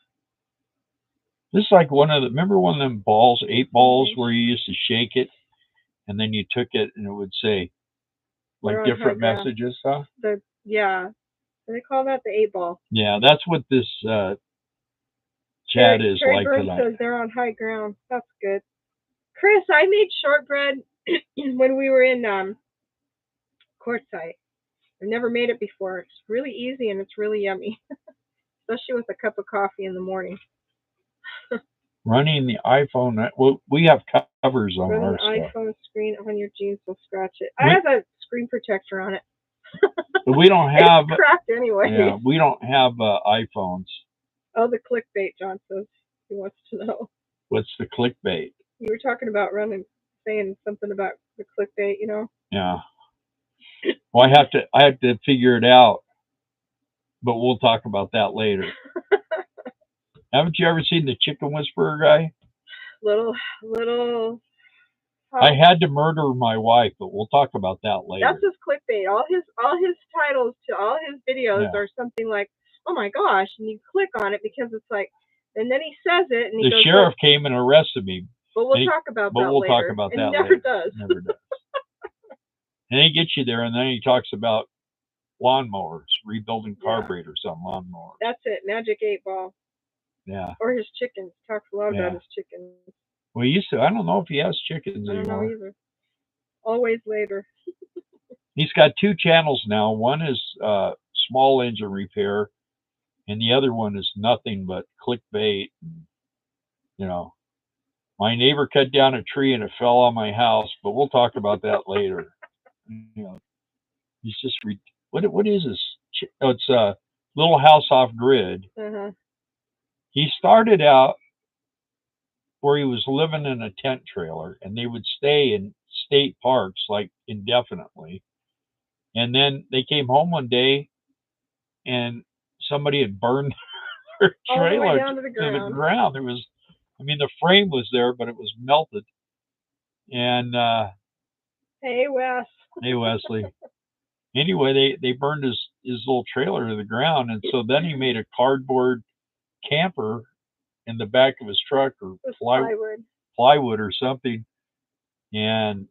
S1: This is like remember one of them balls, 8 balls, where you used to shake it, and then you took it, and it would say, like, different messages, huh?
S2: Yeah. Do they call that the 8 ball?
S1: Yeah, that's what this chat is
S2: Terry
S1: like
S2: Burns
S1: tonight.
S2: says they're on high ground. That's good. Chris, I made shortbread when we were in Quartzsite. I've never made it before. It's really easy and it's really yummy, especially with a cup of coffee in the morning.
S1: Running the iPhone. Well, we have covers on our stuff.
S2: Running the iPhone screen on your jeans will scratch it. I have a screen protector on it.
S1: But we don't have.
S2: It's cracked anyway.
S1: Yeah, we don't have iPhones.
S2: Oh, the clickbait, John says he wants to know.
S1: What's the clickbait?
S2: You were talking about saying something about the clickbait, you know?
S1: Yeah. Well, I have to figure it out, but we'll talk about that later. Haven't you ever seen the Chicken Whisperer guy?
S2: Little.
S1: I had to murder my wife, but we'll talk about that later.
S2: That's his clickbait. All his titles to all his videos are something like, "Oh my gosh," and you click on it because it's like, and then he says it, and
S1: the sheriff came and arrested me.
S2: But we'll talk about that later.
S1: But we'll talk about that later.
S2: Never does.
S1: Never does. And he gets you there, and then he talks about lawnmowers, rebuilding carburetors on lawnmowers.
S2: That's it. Magic 8 ball.
S1: Yeah.
S2: Or his chickens. Talks a lot about his chickens.
S1: Well, he used to. I don't know if he has chickens anymore.
S2: I don't know either. Always later.
S1: He's got 2 channels now. One is small engine repair, and the other one is nothing but clickbait. You know, my neighbor cut down a tree and it fell on my house, but we'll talk about that later. You know, he's just what is this? Oh, it's a little house off grid.
S2: Uh-huh.
S1: He started out where he was living in a tent trailer, and they would stay in state parks like indefinitely. And then they came home one day, and somebody had burned their
S2: All the way
S1: trailer
S2: down to the ground.
S1: There was, I mean, the frame was there, but it was melted. And
S2: Hey, Wes.
S1: hey, Wesley. Anyway, they burned his little trailer to the ground, and so then he made a cardboard camper in the back of his truck, or plywood or something, and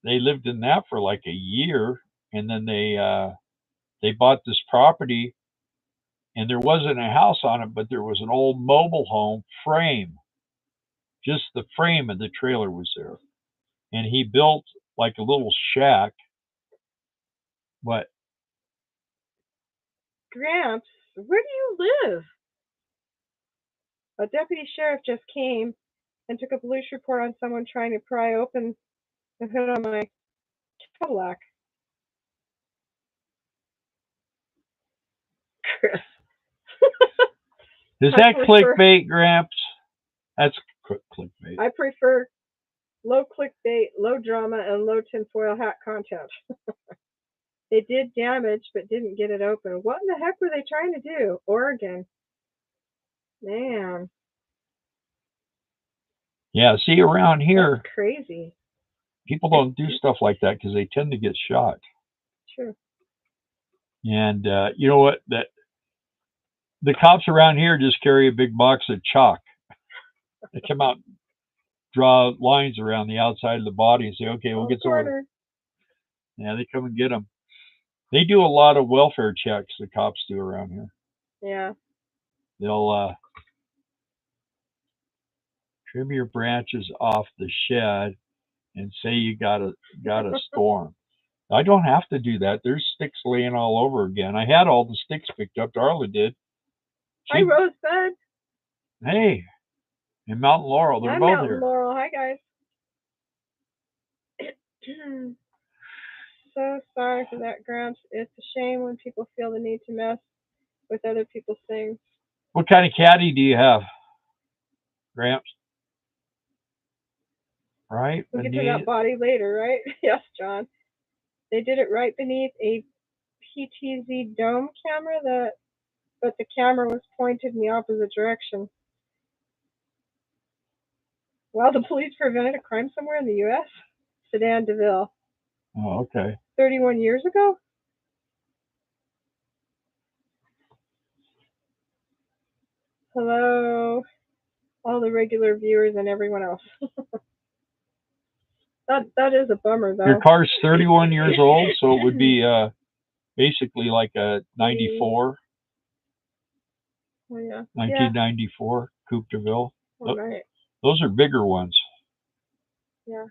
S1: they lived in that for like a year, and then they bought this property, and there wasn't a house on it, but there was an old mobile home frame. Just the frame of the trailer was there, and he built like a little shack. What?
S2: Gramps, where do you live? A deputy sheriff just came and took a police report on someone trying to pry open the hood on my Cadillac. Chris.
S1: Is that clickbait, Gramps? That's clickbait.
S2: I prefer low clickbait, low drama, and low tinfoil hat content. They did damage, but didn't get it open. What in the heck were they trying to do? Oregon. Man.
S1: Yeah, see, around here,
S2: that's crazy.
S1: People don't do stuff like that because they tend to get shot.
S2: True.
S1: And you know what? That the cops around here just carry a big box of chalk. They come out, draw lines around the outside of the body, and say, "Okay, we'll get someone." Yeah, they come and get them. They do a lot of welfare checks. The cops do around here.
S2: Yeah.
S1: They'll trim your branches off the shed and say you got a storm. I don't have to do that. There's sticks laying all over again. I had all the sticks picked up. Darla did.
S2: Hi, Rosebud.
S1: Hey, and Mountain Laurel. They're both
S2: Mountain
S1: here.
S2: Laurel. Hi, guys. So sorry for that, Gramps. It's a shame when people feel the need to mess with other people's things.
S1: What kind of caddy do you have, Gramps? Right
S2: we'll get to that body later, right? Yes, John. They did it right beneath a PTZ dome camera, but the camera was pointed in the opposite direction. Well, the police prevented a crime somewhere in the U.S. Sedan DeVille.
S1: Oh, okay.
S2: 31 years ago? Hello, all the regular viewers and everyone else. That is a bummer, though.
S1: Your car's 31 years old, so it would be basically like a 94.
S2: Oh, yeah.
S1: 1994 Coupe DeVille.
S2: All right.
S1: Those are bigger ones.
S2: Yeah.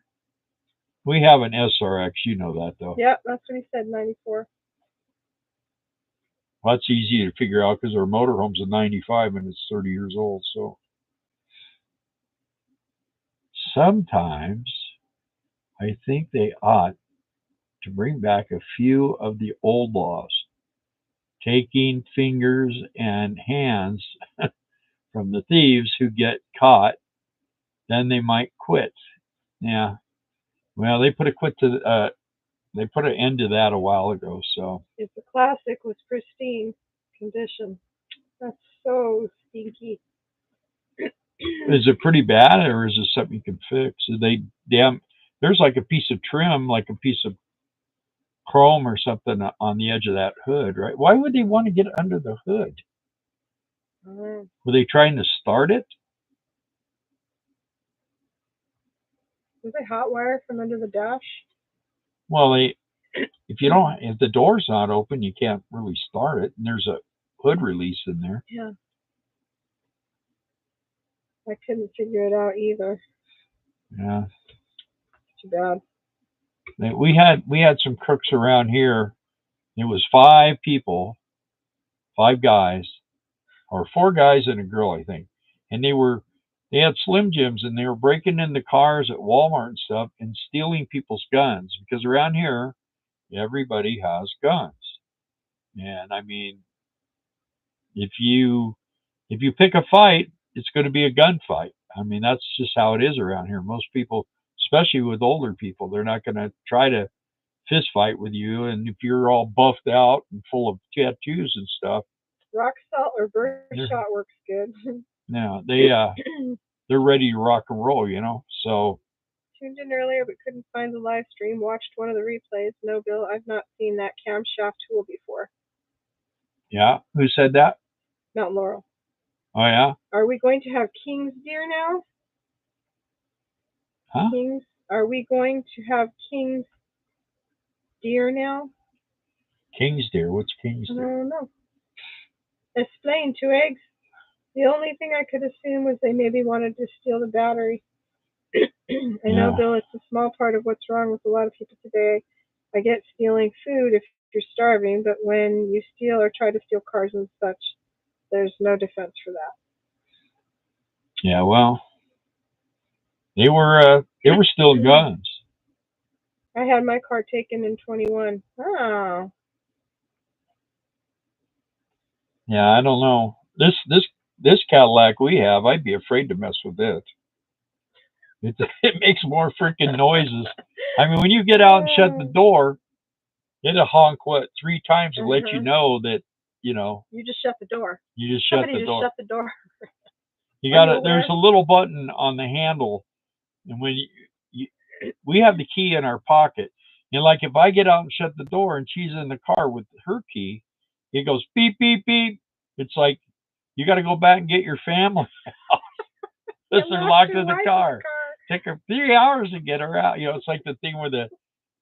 S1: We have an SRX, you know that, though.
S2: Yep, that's what he said, 94.
S1: Well, that's easy to figure out because our motorhome's a 95 and it's 30 years old. So sometimes I think they ought to bring back a few of the old laws, taking fingers and hands from the thieves who get caught, then they might quit. Yeah. Well, they put they put an end to that a while ago. So
S2: if the classic was pristine condition, that's so stinky.
S1: Is it pretty bad, or is it something you can fix? There's like a piece of trim, like a piece of chrome or something on the edge of that hood, right? Why would they want to get under the hood? Were they trying to start it?
S2: Was they hot wire from under the dash?
S1: Well, if the door's not open, you can't really start it, and there's a hood release in there.
S2: Yeah. I couldn't figure it out either.
S1: Yeah.
S2: Too bad.
S1: We had some crooks around here. It was 5 people, 5 guys, or 4 guys and a girl, I think. And they had Slim Jims and they were breaking into cars at Walmart and stuff and stealing people's guns because around here everybody has guns. And I mean, if you pick a fight, it's going to be a gunfight. I mean, that's just how it is around here. Most people, especially with older people, they're not going to try to fist fight with you. And if you're all buffed out and full of tattoos and stuff,
S2: rock salt or birdshot works good.
S1: Yeah, they're ready to rock and roll, you know. So
S2: tuned in earlier but couldn't find the live stream. Watched one of the replays. No, Bill, I've not seen that camshaft tool before.
S1: Yeah, who said that?
S2: Mount Laurel.
S1: Oh yeah.
S2: Are we going to have king's deer now?
S1: Huh?
S2: Kings? Are we going to have king's deer now?
S1: King's deer? What's king's deer?
S2: I don't know. Explain 2 eggs. The only thing I could assume was they maybe wanted to steal the battery. I know, Bill, it's a small part of what's wrong with a lot of people today. I get stealing food if you're starving, but when you steal or try to steal cars and such, there's no defense for that.
S1: Yeah, well, they were still guns.
S2: I had my car taken in 21. Oh.
S1: Yeah, I don't know. This Cadillac we have, I'd be afraid to mess with it. It makes more freaking noises. I mean, when you get out and shut the door, it'll honk 3 times to let you know that you
S2: just shut the door.
S1: You just shut the door.
S2: Shut the door.
S1: You got there's a little button on the handle, and when we have the key in our pocket, and like if I get out and shut the door and she's in the car with her key, it goes beep beep beep. It's like you got to go back and get your family out. They're locked in the car. Take her 3 hours to get her out. You know, it's like the thing where the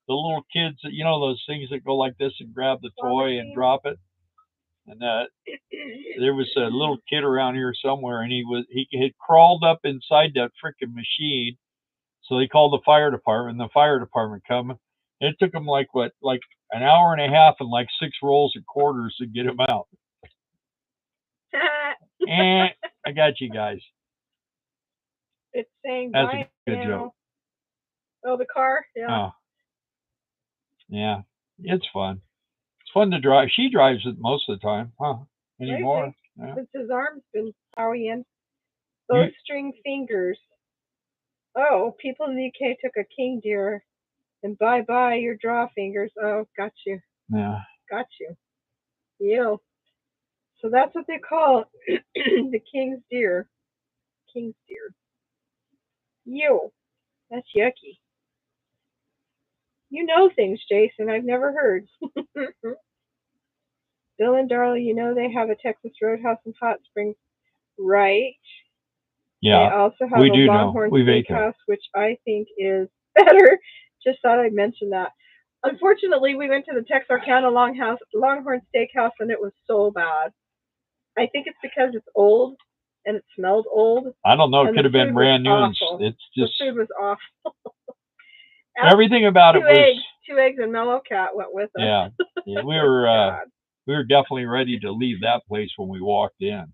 S1: little kids, you know, those things that go like this and grab the toy and drop it. And there was a little kid around here somewhere, and he had crawled up inside that freaking machine. So they called the fire department. And the fire department come. It took them like an hour and a half and like 6 rolls of quarters to get him out. And I got you guys.
S2: It's saying
S1: that's a good joke.
S2: Oh, the car? Yeah.
S1: Oh. Yeah, it's fun. It's fun to drive. She drives it most of the time, huh? Anymore?
S2: Yeah. Since his arm's been in. Bowstring fingers. Oh, people in the UK took a king deer, and bye your draw fingers. Oh, got you.
S1: Yeah.
S2: Got you. Yeah. So that's what they call the king's deer. King's deer. Ew. That's yucky. You know things, Jason, I've never heard. Bill and Darla, you know they have a Texas Roadhouse in Hot Springs, right?
S1: Yeah.
S2: They also have a Longhorn Steakhouse, which I think is better. Just thought I'd mention that. Unfortunately, we went to the Texarkana Longhorn Steakhouse, and it was so bad. I think it's because it's old and it smelled old.
S1: I don't know. It could have been brand new. It's just
S2: the food was awful.
S1: Everything about it was
S2: 2 eggs and Mellow Cat went with us.
S1: Yeah, we were definitely ready to leave that place when we walked in.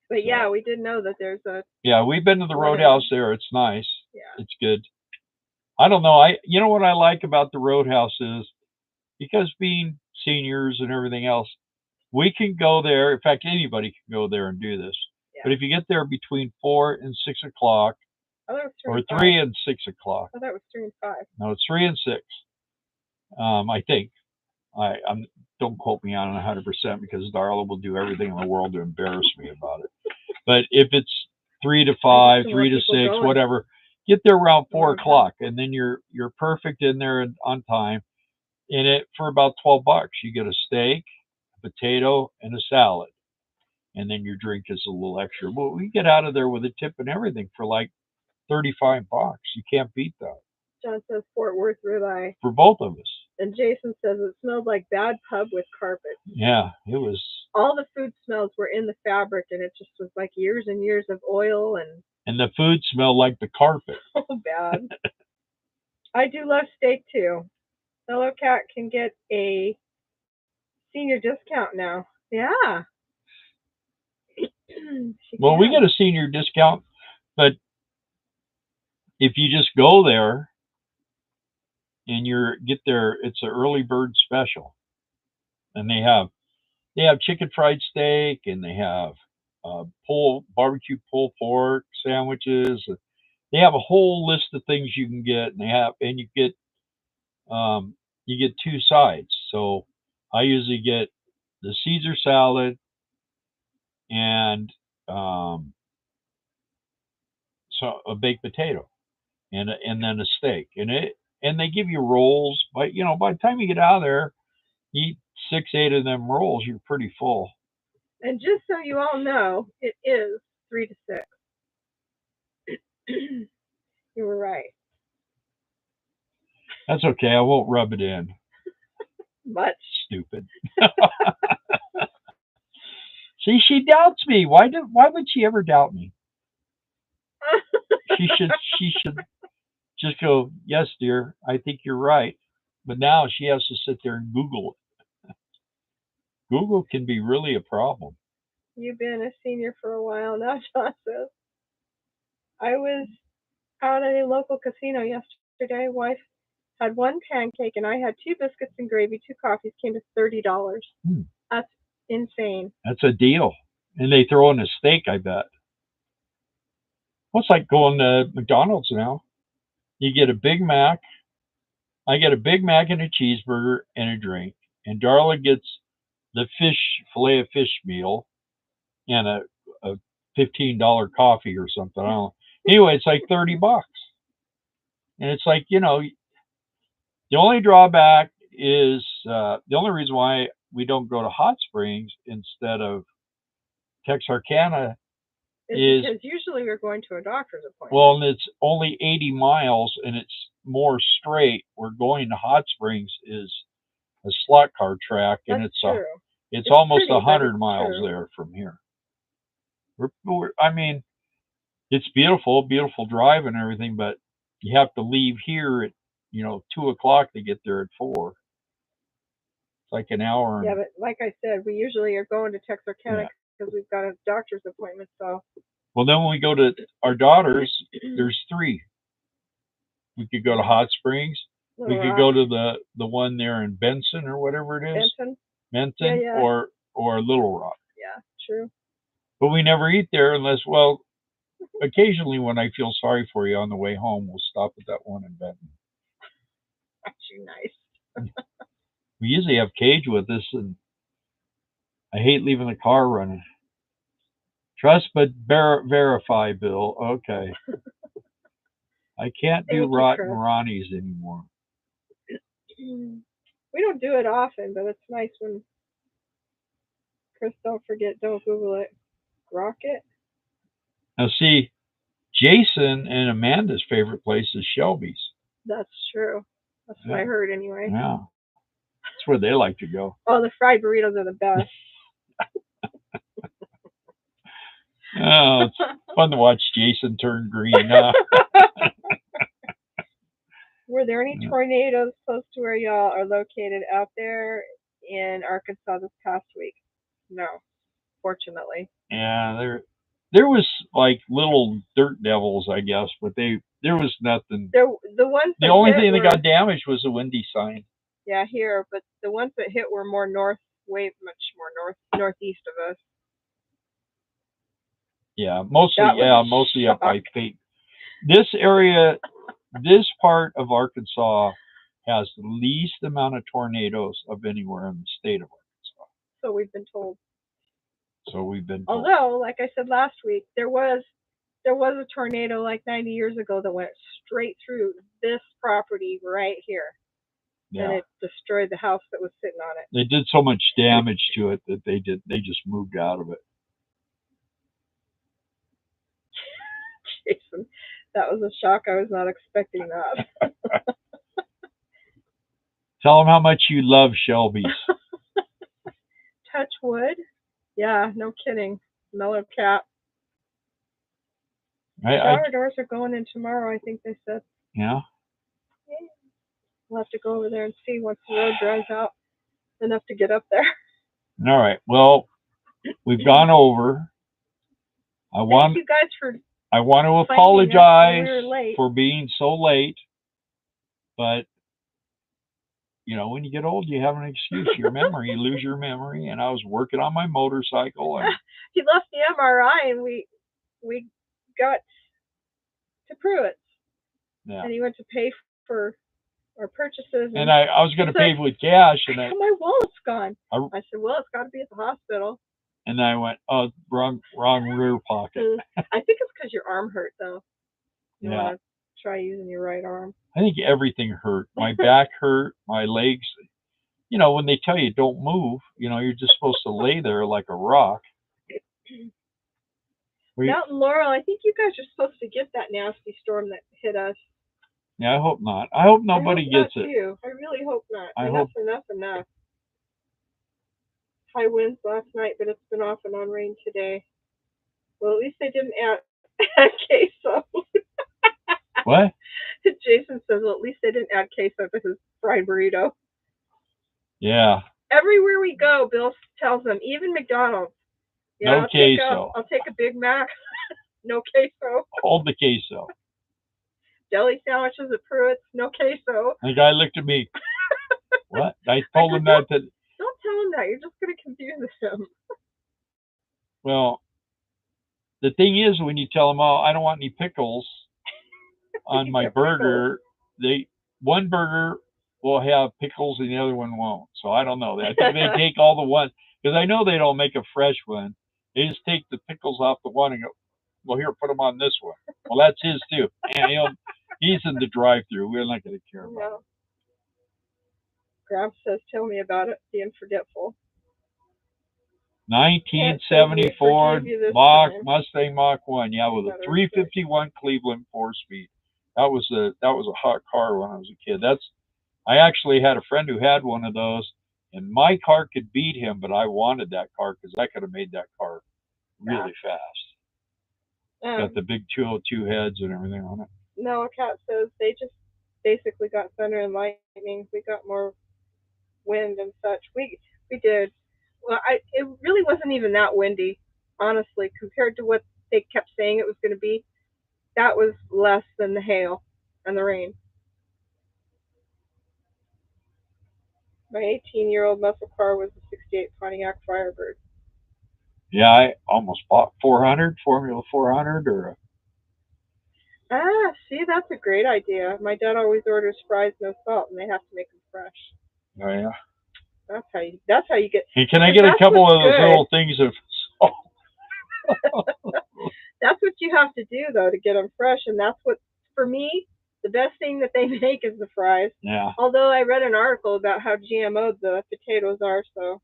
S2: But yeah, we did know that there's a.
S1: Yeah, we've been to the Roadhouse there. It's nice.
S2: Yeah,
S1: it's good. I don't know. You know what I like about the Roadhouse is because being seniors and everything else, we can go there. In fact, anybody can go there and do this. Yeah. But if you get there between 4 and 6 o'clock, or 3 and 6 o'clock.
S2: I thought it was 3 and 5.
S1: No, it's 3 and 6. I think. Don't quote me on it 100% because Darla will do everything in the world to embarrass me about it. But if it's 3 to 5, 3 to 6, whatever, get there around 4 o'clock, and then you're perfect in there on time. In it for about $12, you get a steak, a potato, and a salad, and then your drink is a little extra. Well, we get out of there with a tip and everything for like $35. You can't beat that.
S2: John says Fort Worth ribeye.
S1: For both of us.
S2: And Jason says it smelled like bad pub with carpet.
S1: Yeah, it was.
S2: All the food smells were in the fabric, and it just was like years and years of oil and.
S1: And the food smelled like the carpet.
S2: Oh, bad. I do love steak too. Mellow Cat can get a senior discount now. Yeah.
S1: Well, we get a senior discount, but if you just go there and get there, it's an early bird special, and they have chicken fried steak, and they have barbecue pulled pork sandwiches. They have a whole list of things you can get, and you get two sides. So I usually get the Caesar salad and so a baked potato and then a steak, and they give you rolls. But by the time you get out of there, you eat 6, 8 of them rolls, you're pretty full.
S2: And just so you all know, it is 3 to 6. You were right.
S1: That's okay. I won't rub it in.
S2: Much.
S1: Stupid. See, she doubts me. Why would she ever doubt me? She should just go, yes, dear, I think you're right. But now she has to sit there and Google it. Google can be really a problem.
S2: You've been a senior for a while now, John says. I was out at a local casino yesterday. Wife had one pancake and I had 2 biscuits and gravy, 2 coffees, came to $30. That's insane.
S1: That's a deal. And they throw in a steak, I bet. Well, it's like going to McDonald's now. You get a Big Mac. I get a Big Mac and a cheeseburger and a drink. And Darla gets the filet of fish meal and a $15 coffee or something. I don't know. Anyway, it's like $30. And it's like, the only drawback is the only reason why we don't go to Hot Springs instead of Texarkana is
S2: because usually we're going to a doctor's appointment.
S1: Well, and it's only 80 miles and it's more straight. We're going to Hot Springs is a slot car track, and
S2: it's true.
S1: It's almost
S2: pretty,
S1: 100 miles there from here. I mean, it's beautiful drive and everything, but you have to leave here at 2:00 to get there at 4. It's like an hour.
S2: Yeah, but like I said, we usually are going to Texarkana because we've got a doctor's appointment. So.
S1: Well, then when we go to our daughters, there's 3. We could go to Hot Springs. We could go to the one there in Benson or whatever it is. Benton,
S2: yeah.
S1: or Little Rock.
S2: Yeah, true.
S1: But we never eat there unless, occasionally when I feel sorry for you on the way home, we'll stop at that one in Benton.
S2: Actually, nice.
S1: We usually have Cage with us, and I hate leaving the car running. Trust but verify, Bill. Okay. I can't do rotten Ronnies anymore.
S2: We don't do it often, but it's nice when Chris, don't Google it. Grok it.
S1: Now see, Jason and Amanda's favorite place is Shelby's.
S2: That's true. That's what I heard anyway.
S1: Yeah. That's where they like to go.
S2: Oh, the fried burritos are the best.
S1: Oh, it's fun to watch Jason turn green.
S2: Were there any tornadoes close to where y'all are located out there in Arkansas this past week? No, fortunately.
S1: Yeah, there was like little dirt devils, I guess, but there was nothing.
S2: The
S1: only thing that got damaged was the windy sign.
S2: Yeah, here, but the ones that hit were more much more northeast of us.
S1: Yeah, mostly up by Fate. This area, this part of Arkansas has the least amount of tornadoes of anywhere in the state of Arkansas.
S2: So we've been told.
S1: Although,
S2: like I said last week, there was a tornado like 90 years ago that went straight through this property right here. Yeah. And it destroyed the house that was sitting on it.
S1: They did so much damage to it that they just moved out of it.
S2: Jason, that was a shock. I was not expecting that.
S1: Tell them how much you love Shelby's.
S2: Touch wood. Yeah, no kidding. Mellow Cat. Shower doors are going in tomorrow, I think they said.
S1: Yeah.
S2: We'll have to go over there and see once the road dries out enough to get up there.
S1: All right. Well, we've gone over.
S2: Thank you guys for.
S1: I want to apologize for being so late, but you know, when you get old, you have an excuse. Your memory, you lose your memory. And I was working on my motorcycle, and
S2: he left the MRI, and we got to Pruitt's.
S1: Yeah.
S2: And he went to pay for our purchases.
S1: And I was going to pay with cash, and
S2: my wallet's gone. I said, well, it's got to be at the hospital.
S1: And I went, oh, wrong rear pocket.
S2: I think it's because your arm hurt, though. You want to try using your right arm.
S1: I think everything hurt. My back hurt, my legs. You know, when they tell you don't move, you know, you're just supposed to lay there like a rock.
S2: Mountain Laurel, I think you guys are supposed to get that nasty storm that hit us.
S1: Yeah, I hope not. I hope nobody gets it.
S2: Too. I really hope not. Enough. High winds last night, but it's been off and on rain today. Well, at least they didn't add queso.
S1: What?
S2: Jason says, well, at least they didn't add queso to his fried burrito.
S1: Yeah.
S2: Everywhere we go, Bill tells them, even McDonald's. Yeah,
S1: no queso.
S2: I'll take a Big Mac. No queso.
S1: Hold the queso.
S2: Deli sandwiches at Pruitt's, no queso.
S1: The guy looked at me. What? I told him that.
S2: Don't tell him that. You're just going to confuse him.
S1: Well, the thing is, when you tell them, oh, I don't want any pickles on my burger, one burger will have pickles and the other one won't. So I don't know. I think they take all the ones, because I know they don't make a fresh one. They just take the pickles off the one and go, well, here, put them on this one. Well, that's his too. And he's in the drive-through. We're not going to care about it.
S2: Grab says, tell me about it, being forgetful.
S1: 1974 Mustang Mach 1, yeah, with a 351 Cleveland 4-speed. That was a hot car when I was a kid. I actually had a friend who had one of those, and my car could beat him, but I wanted that car because I could have made that car really fast. Got the big 202 heads and everything on it.
S2: No, Cat says they just basically got thunder and lightning. We got more wind and such. We did. Well, it really wasn't even that windy, honestly, compared to what they kept saying it was going to be. That was less than the hail and the rain. My 18-year-old muscle car was a 68 Pontiac Firebird.
S1: Yeah, I almost bought Formula 400 or.
S2: See, that's a great idea. My dad always orders fries, no salt, and they have to make them fresh.
S1: Oh yeah.
S2: That's how you get.
S1: Hey, can I get a couple of those little things of salt?
S2: That's what you have to do though to get them fresh, and that's what, for me, the best thing that they make is the fries.
S1: Yeah.
S2: Although I read an article about how GMO'd the potatoes are, so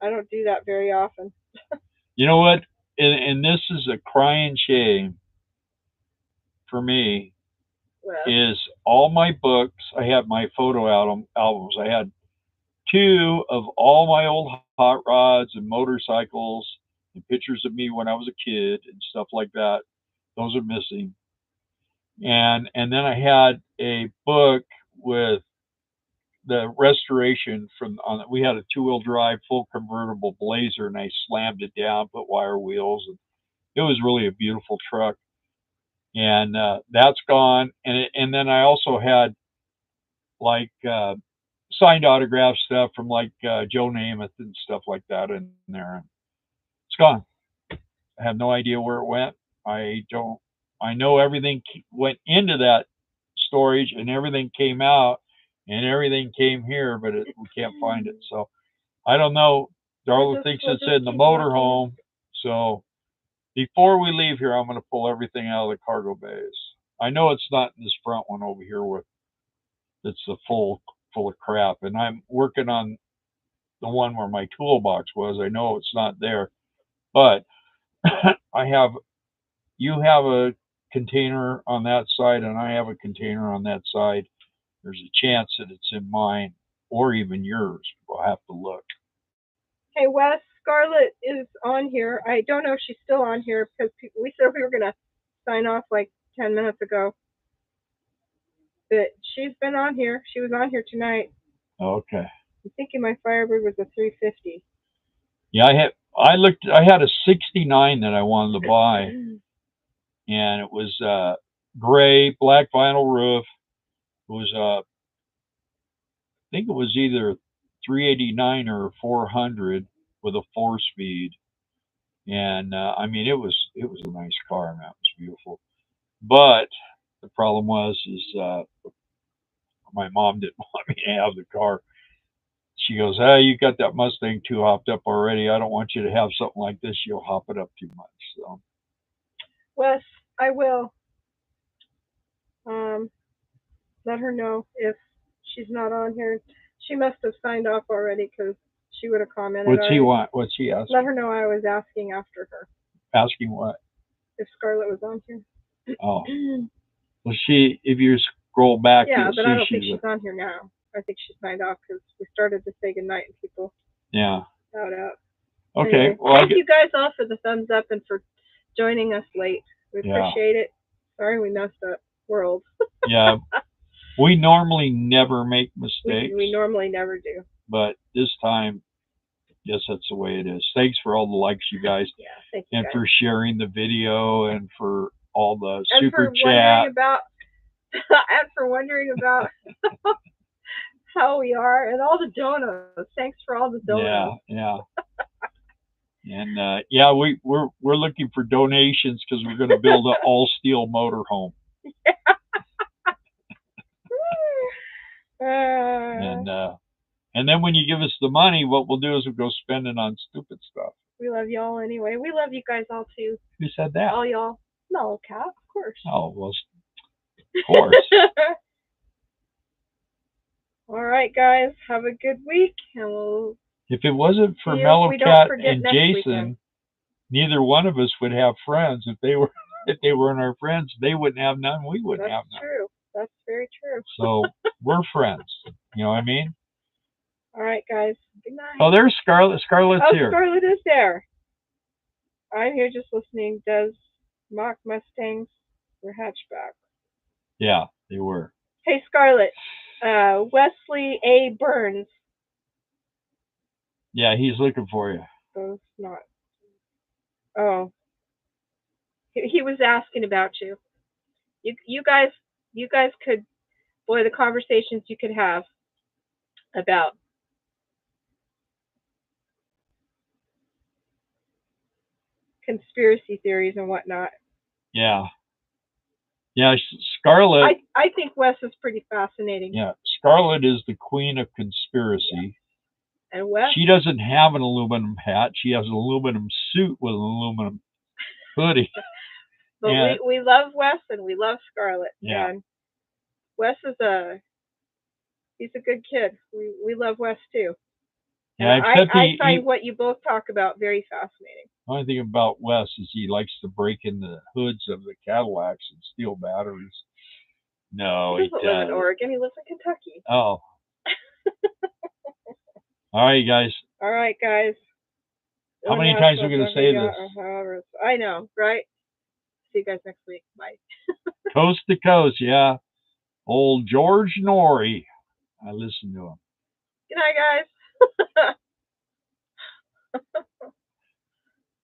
S2: I don't do that very often.
S1: You know what? And this is a crying shame for me. Is all my books. I had my photo albums. I had 2 of all my old hot rods and motorcycles and pictures of me when I was a kid and stuff like that. Those are missing. And then I had a book with the restoration we had a 2-wheel drive full convertible Blazer, and I slammed it down, put wire wheels, and it was really a beautiful truck. And that's gone. And then I also had like signed autograph stuff from like Joe Namath and stuff like that in there. It's gone. I have no idea where it went. I know everything went into that storage and everything came out and everything came here, but we can't find it. So I don't know. Darla thinks it's in the motorhome. So before we leave here, I'm going to pull everything out of the cargo bays. I know it's not in this front one over here it's full of crap. And I'm working on the one where my toolbox was. I know it's not there, but you have a container on that side and I have a container on that side. There's a chance that it's in mine or even yours. We'll have to look.
S2: Hey, Wes, Scarlett is on here. I don't know if she's still on here because we said we were going to sign off like 10 minutes ago. But she's been on here. She was on here tonight.
S1: Okay.
S2: I'm thinking my Firebird was a 350.
S1: Yeah, I had a 69 that I wanted to buy, and it was gray, black vinyl roof. It was I think it was either 389 or 400 with a 4-speed, and I mean it was a nice car, man. It was beautiful. But the problem is my mom didn't want me to have the car. She goes, "Ah, you got that Mustang too hopped up already. I don't want you to have something like this. You'll hop it up too much." So.
S2: Wes, I will let her know if she's not on here. She must have signed off already because she would have commented.
S1: What's he want? What's he asking?
S2: Let her know I was asking after her.
S1: Asking what?
S2: If Scarlett was on here.
S1: Oh. Well, if you scroll back,
S2: yeah,
S1: you'll
S2: but
S1: see
S2: I don't think she's on here now. I think she signed off because we started to say goodnight and people.
S1: Yeah.
S2: Shout out.
S1: Okay.
S2: Anyway,
S1: well,
S2: thank you guys all for the thumbs up and for joining us late. We appreciate it. Sorry we messed up. World.
S1: Yeah. We normally never make mistakes.
S2: We normally never do.
S1: But this time, yes, that's the way it is. Thanks for all the likes, you guys.
S2: Yeah, thank you.
S1: And
S2: guys.
S1: for sharing the video and for all the
S2: and
S1: super
S2: for
S1: chat.
S2: And for wondering about how we are and all the donuts. Thanks for all the donuts.
S1: Yeah. And yeah, we're looking for donations because we're going to build an all steel motorhome. And then when you give us the money, what we'll do is we'll go spend it on stupid stuff.
S2: We love y'all anyway. We love you guys all too.
S1: Who said that?
S2: All y'all. No, Kat, of course.
S1: Oh, well, of course.
S2: All right, guys. Have a good week, and we'll.
S1: If it wasn't for Mellow Cat and Jason, neither one of us would have friends. If they weren't our friends, they wouldn't have none. We wouldn't have none.
S2: That's true. That's very true.
S1: So we're friends. You know what I mean?
S2: All right, guys. Good night.
S1: Oh, there's Scarlett. Scarlett's here.
S2: Scarlett is there. I'm here just listening. Does mock Mustangs were hatchback?
S1: Yeah, they were.
S2: Hey, Scarlett. Wesley A. Burns.
S1: Yeah, he's looking for you.
S2: Oh, not. Oh. He was asking about you. You guys could, boy, the conversations you could have about conspiracy theories and whatnot.
S1: Yeah. Yeah, Scarlett.
S2: I think Wes is pretty fascinating.
S1: Yeah, Scarlett is the queen of conspiracy. Yeah.
S2: And Wes?
S1: She doesn't have an aluminum hat. She has an aluminum suit with an aluminum hoodie.
S2: But we love Wes and we love Scarlett.
S1: Yeah.
S2: And Wes is he's a good kid. We love Wes too.
S1: Yeah,
S2: I find what you both talk about very fascinating.
S1: The only thing about Wes is he likes to break in the hoods of the Cadillacs and steal batteries. No,
S2: he doesn't live in Oregon. He lives in Kentucky.
S1: Oh. All right, guys.
S2: All right, guys.
S1: How many times are we going to say this?
S2: I know, right? See you guys next week. Bye.
S1: Coast to coast, yeah. Old George Norrie. I listen to him.
S2: Good night, guys.